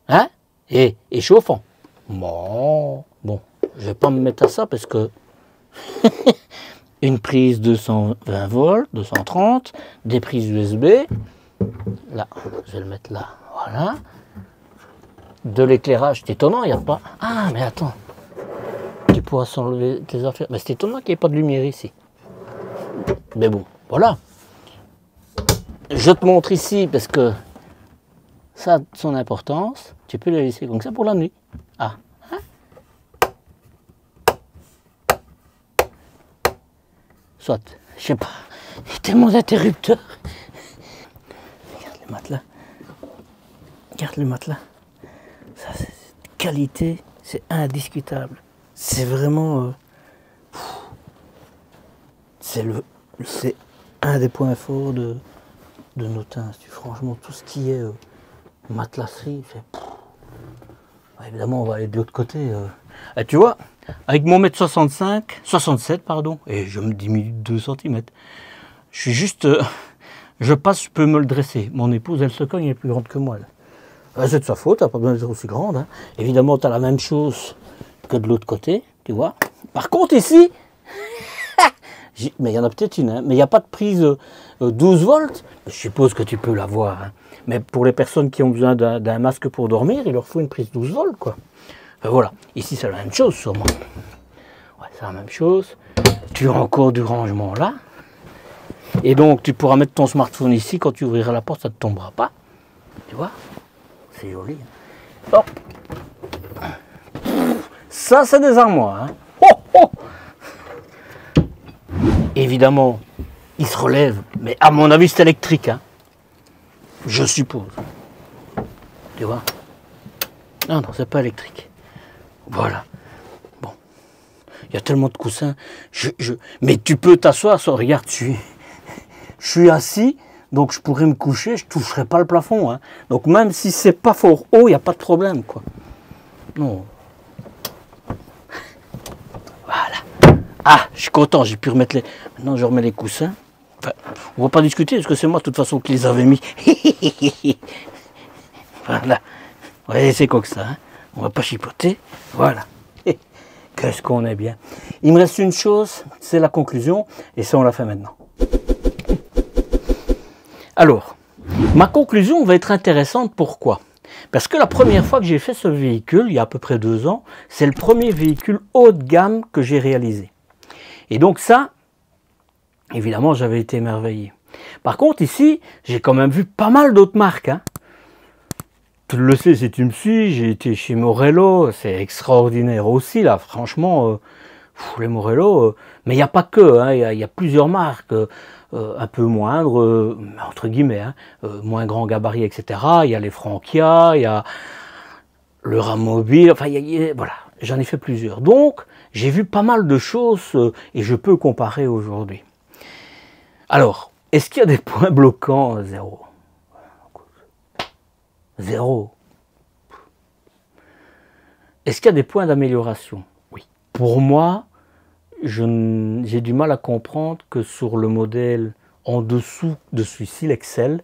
hein, et chauffant. Bon, je vais pas me mettre à ça parce que une prise 220 volts, 230, des prises USB. Là, je vais le mettre là, voilà. De l'éclairage, c'est étonnant, il n'y a pas... Ah, mais attends, tu pourras s'enlever tes affaires. Mais c'est étonnant qu'il n'y ait pas de lumière ici. Mais bon, voilà. Je te montre ici parce que ça a son importance. Tu peux les laisser comme ça pour la nuit. Ah, hein? Soit, je sais pas, il y a tellement d'interrupteurs. Regarde les matelas. Regarde les matelas. Ça, c'est qualité, c'est indiscutable. C'est vraiment... c'est un des points forts de Notin. Franchement, tout ce qui est matelasserie, évidemment, on va aller de l'autre côté. Et tu vois, avec mon 1m65, 67, pardon, et je me diminue de 2 cm, je suis juste... je passe, je peux me le dresser. Mon épouse, elle se cogne, elle est plus grande que moi. C'est de sa faute, elle n'a pas besoin d'être aussi grande, hein. Évidemment, tu as la même chose que de l'autre côté, tu vois. Par contre, ici, mais il y en a peut-être une, hein, mais il n'y a pas de prise 12 volts. Je suppose que tu peux l'avoir, hein. Mais pour les personnes qui ont besoin d'un masque pour dormir, il leur faut une prise 12 volts, quoi. Voilà, ici, c'est la même chose, sûrement. Ouais, c'est la même chose. Tu as encore du rangement là. Et donc, tu pourras mettre ton smartphone ici. Quand tu ouvriras la porte, ça ne te tombera pas. Tu vois? C'est joli. Oh. Ça, c'est des armoires, hein. Oh, oh. Évidemment, il se relève, mais à mon avis, c'est électrique, hein. Je suppose. Tu vois? Non, c'est pas électrique. Voilà. Bon. Il y a tellement de coussins. Mais tu peux t'asseoir. Regarde, je suis assis. Donc je pourrais me coucher, je ne toucherai pas le plafond, hein. Donc même si c'est pas fort haut, il n'y a pas de problème, quoi. Non. Voilà. Ah, je suis content, j'ai pu remettre les... Maintenant je remets les coussins. Enfin, on va pas discuter, parce que c'est moi de toute façon qui les avais mis. Voilà. Ouais, c'est comme ça, hein. On va pas chipoter. Voilà. Qu'est-ce qu'on est bien. Il me reste une chose, c'est la conclusion, et ça on la fait maintenant. Alors, ma conclusion va être intéressante, pourquoi? Parce que la première fois que j'ai fait ce véhicule, il y a à peu près 2 ans, c'est le premier véhicule haut de gamme que j'ai réalisé. Et donc ça, évidemment, j'avais été émerveillé. Par contre, ici, j'ai quand même vu pas mal d'autres marques, hein. Tu le sais si tu me suis, j'ai été chez Morello, c'est extraordinaire aussi, là, franchement, les Morello, mais il n'y a pas que, hein, il y a plusieurs marques. Un peu moindre, entre guillemets, hein, moins grand gabarit, etc. Il y a les Frankia, il y a le Ramobile, enfin, voilà, j'en ai fait plusieurs. Donc, j'ai vu pas mal de choses et je peux comparer aujourd'hui. Alors, est-ce qu'il y a des points bloquants? Zéro. Zéro. Est-ce qu'il y a des points d'amélioration? Oui. Pour moi, j'ai du mal à comprendre que sur le modèle en dessous de celui-ci, l'Excel,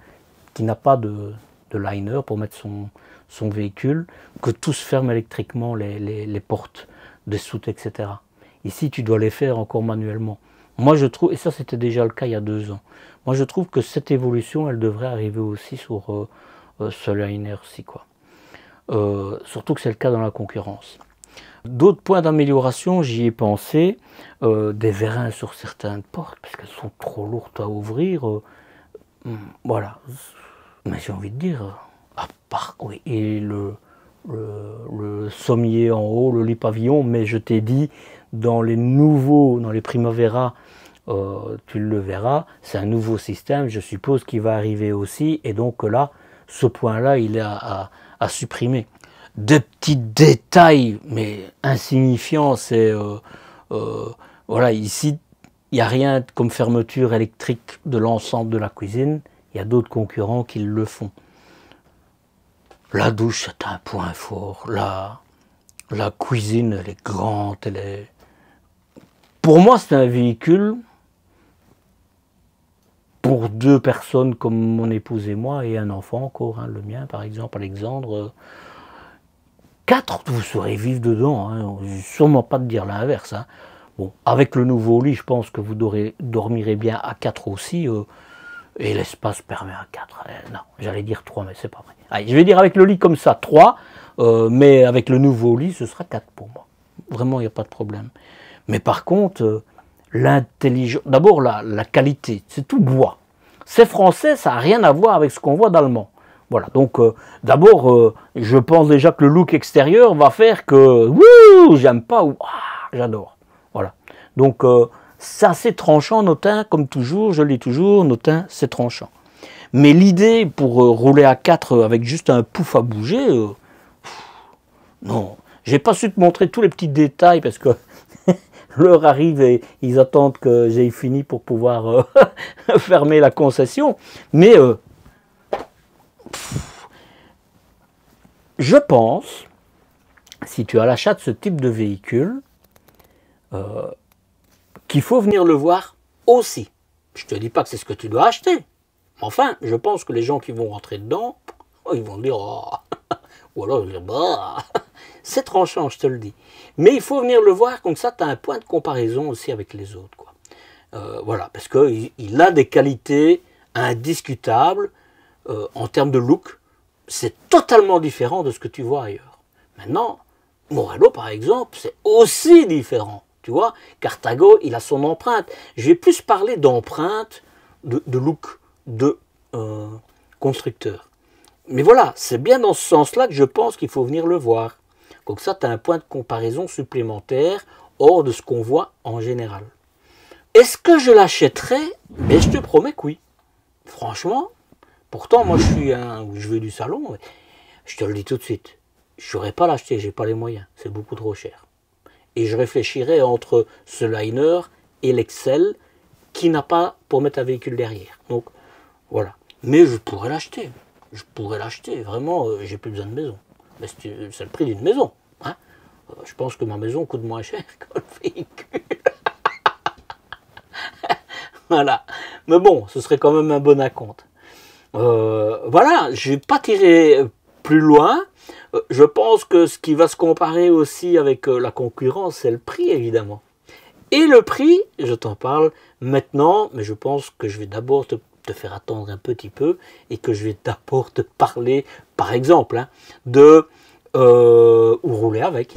qui n'a pas de liner pour mettre son véhicule, que tout se ferme électriquement, les portes des soutes, etc. Ici, tu dois les faire encore manuellement. Moi je trouve, et ça c'était déjà le cas il y a 2 ans, moi je trouve que cette évolution elle devrait arriver aussi sur ce liner-ci, quoi. Surtout que c'est le cas dans la concurrence. D'autres points d'amélioration, j'y ai pensé, des vérins sur certaines portes, parce qu'elles sont trop lourdes à ouvrir, voilà. Mais j'ai envie de dire, à part, oui, et le sommier en haut, le lit pavillon, mais je t'ai dit, dans les nouveaux, dans les Primavera, tu le verras, c'est un nouveau système, je suppose qu'il va arriver aussi, et donc là, ce point-là, il est à supprimer. Des petits détails, mais insignifiants, c'est, voilà, ici, il n'y a rien comme fermeture électrique de l'ensemble de la cuisine, il y a d'autres concurrents qui le font. La douche, c'est un point fort, la cuisine, elle est grande, elle est... Pour moi, c'est un véhicule pour 2 personnes comme mon épouse et moi, et un enfant encore, hein, le mien par exemple, Alexandre. 4, vous saurez vivre dedans, hein, sûrement pas de dire l'inverse. Hein. Bon, avec le nouveau lit, je pense que vous dormirez bien à 4 aussi, et l'espace permet à 4. Non, j'allais dire 3, mais c'est pas vrai. Allez, je vais dire avec le lit comme ça, 3, mais avec le nouveau lit, ce sera 4 pour moi. Vraiment, il n'y a pas de problème. Mais par contre, l'intelligence, d'abord la qualité, c'est tout bois. C'est français, ça n'a rien à voir avec ce qu'on voit d'allemand. Voilà, donc d'abord, je pense déjà que le look extérieur va faire que, wouh, j'aime pas, ou j'adore. Voilà, donc c'est assez tranchant, nos teints, comme toujours, je le dis toujours, nos teints, c'est tranchant. Mais l'idée pour rouler à 4 avec juste un pouf à bouger, non, j'ai pas su te montrer tous les petits détails parce que l'heure arrive et ils attendent que j'ai fini pour pouvoir fermer la concession. Mais je pense, si tu as l'achat de ce type de véhicule, qu'il faut venir le voir aussi. Je ne te dis pas que c'est ce que tu dois acheter. Enfin, je pense que les gens qui vont rentrer dedans, ils vont dire oh. Ou alors ils vont dire bah. C'est tranchant, je te le dis. Mais il faut venir le voir, comme ça tu as un point de comparaison aussi avec les autres, quoi. Voilà, parce qu'il a des qualités indiscutables en termes de look. C'est totalement différent de ce que tu vois ailleurs. Maintenant, Morello, par exemple, c'est aussi différent. Tu vois, Carthago, il a son empreinte. Je vais plus parler d'empreinte, de look, de constructeur. Mais voilà, c'est bien dans ce sens-là que je pense qu'il faut venir le voir. Comme ça, tu as un point de comparaison supplémentaire hors de ce qu'on voit en général. Est-ce que je l'achèterais? Mais je te promets que oui. Franchement, pourtant, moi, je suis un joueur du salon. Je te le dis tout de suite. Je n'aurais pas l'acheter, j'ai pas les moyens. C'est beaucoup trop cher. Et je réfléchirais entre ce liner et l'Excel qui n'a pas pour mettre un véhicule derrière. Donc, voilà. Mais je pourrais l'acheter. Je pourrais l'acheter. Vraiment, j'ai plus besoin de maison. Mais c'est le prix d'une maison. Hein, je pense que ma maison coûte moins cher que le véhicule. Voilà. Mais bon, ce serait quand même un bon acompte. Voilà, je vais pas tirer plus loin. Je pense que ce qui va se comparer aussi avec la concurrence, c'est le prix, évidemment. Et le prix, je t'en parle maintenant, mais je pense que je vais d'abord te faire attendre un petit peu et que je vais d'abord te parler, par exemple, hein, de où rouler avec.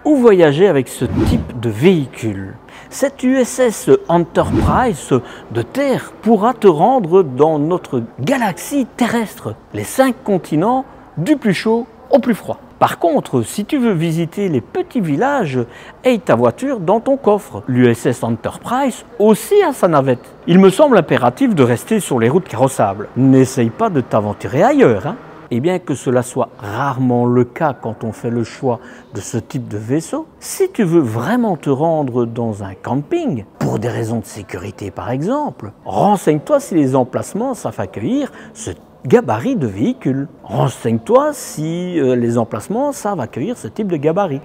Où voyager avec ce type de véhicule. Cette USS Enterprise de Terre pourra te rendre dans notre galaxie terrestre, les 5 continents, du plus chaud au plus froid. Par contre, si tu veux visiter les petits villages, aie ta voiture dans ton coffre. L'USS Enterprise aussi a sa navette. Il me semble impératif de rester sur les routes carrossables. N'essaye pas de t'aventurer ailleurs, hein. Et bien que cela soit rarement le cas quand on fait le choix de ce type de vaisseau, si tu veux vraiment te rendre dans un camping, pour des raisons de sécurité par exemple, renseigne-toi si les emplacements savent accueillir ce gabarit de véhicule. Renseigne-toi si les emplacements savent accueillir ce type de gabarit.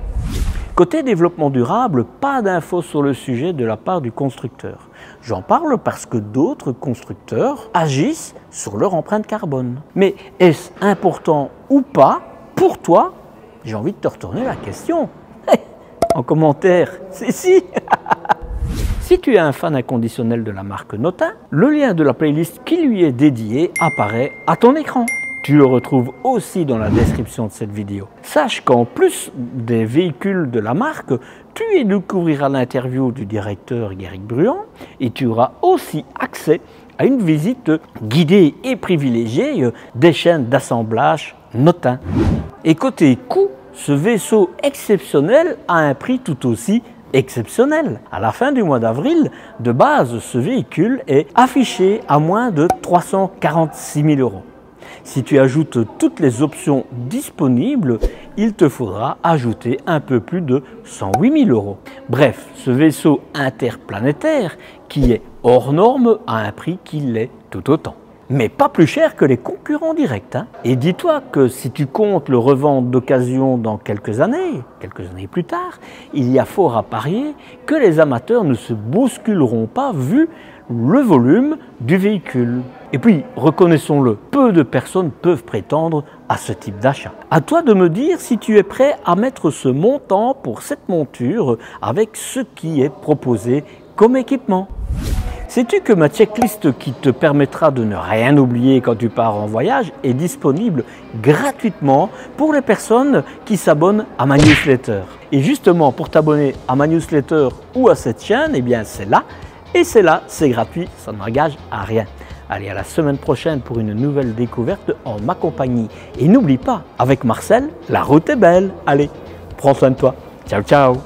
Côté développement durable, pas d'infos sur le sujet de la part du constructeur. J'en parle parce que d'autres constructeurs agissent sur leur empreinte carbone. Mais est-ce important ou pas pour toi? J'ai envie de te retourner la question. En commentaire, c'est si. Si tu es un fan inconditionnel de la marque Notin, le lien de la playlist qui lui est dédiée apparaît à ton écran. Tu le retrouves aussi dans la description de cette vidéo. Sache qu'en plus des véhicules de la marque, tu y découvriras l'interview du directeur Éric Bruand et tu auras aussi accès à une visite guidée et privilégiée des chaînes d'assemblage Notin. Et côté coût, ce vaisseau exceptionnel a un prix tout aussi exceptionnel. À la fin du mois d'avril, de base, ce véhicule est affiché à moins de 346 000 €. Si tu ajoutes toutes les options disponibles, il te faudra ajouter un peu plus de 108 000 €. Bref, ce vaisseau interplanétaire qui est hors norme a un prix qui l'est tout autant. Mais pas plus cher que les concurrents directs. Et dis-toi que si tu comptes le revendre d'occasion dans quelques années plus tard, il y a fort à parier que les amateurs ne se bousculeront pas vu le volume du véhicule. Et puis, reconnaissons-le, peu de personnes peuvent prétendre à ce type d'achat. À toi de me dire si tu es prêt à mettre ce montant pour cette monture avec ce qui est proposé comme équipement. Sais-tu que ma checklist qui te permettra de ne rien oublier quand tu pars en voyage est disponible gratuitement pour les personnes qui s'abonnent à ma newsletter. Et justement, pour t'abonner à ma newsletter ou à cette chaîne, eh bien c'est là. Et c'est là, c'est gratuit, ça ne m'engage à rien. Allez, à la semaine prochaine pour une nouvelle découverte en ma compagnie. Et n'oublie pas, avec Marcel, la route est belle. Allez, prends soin de toi. Ciao, ciao.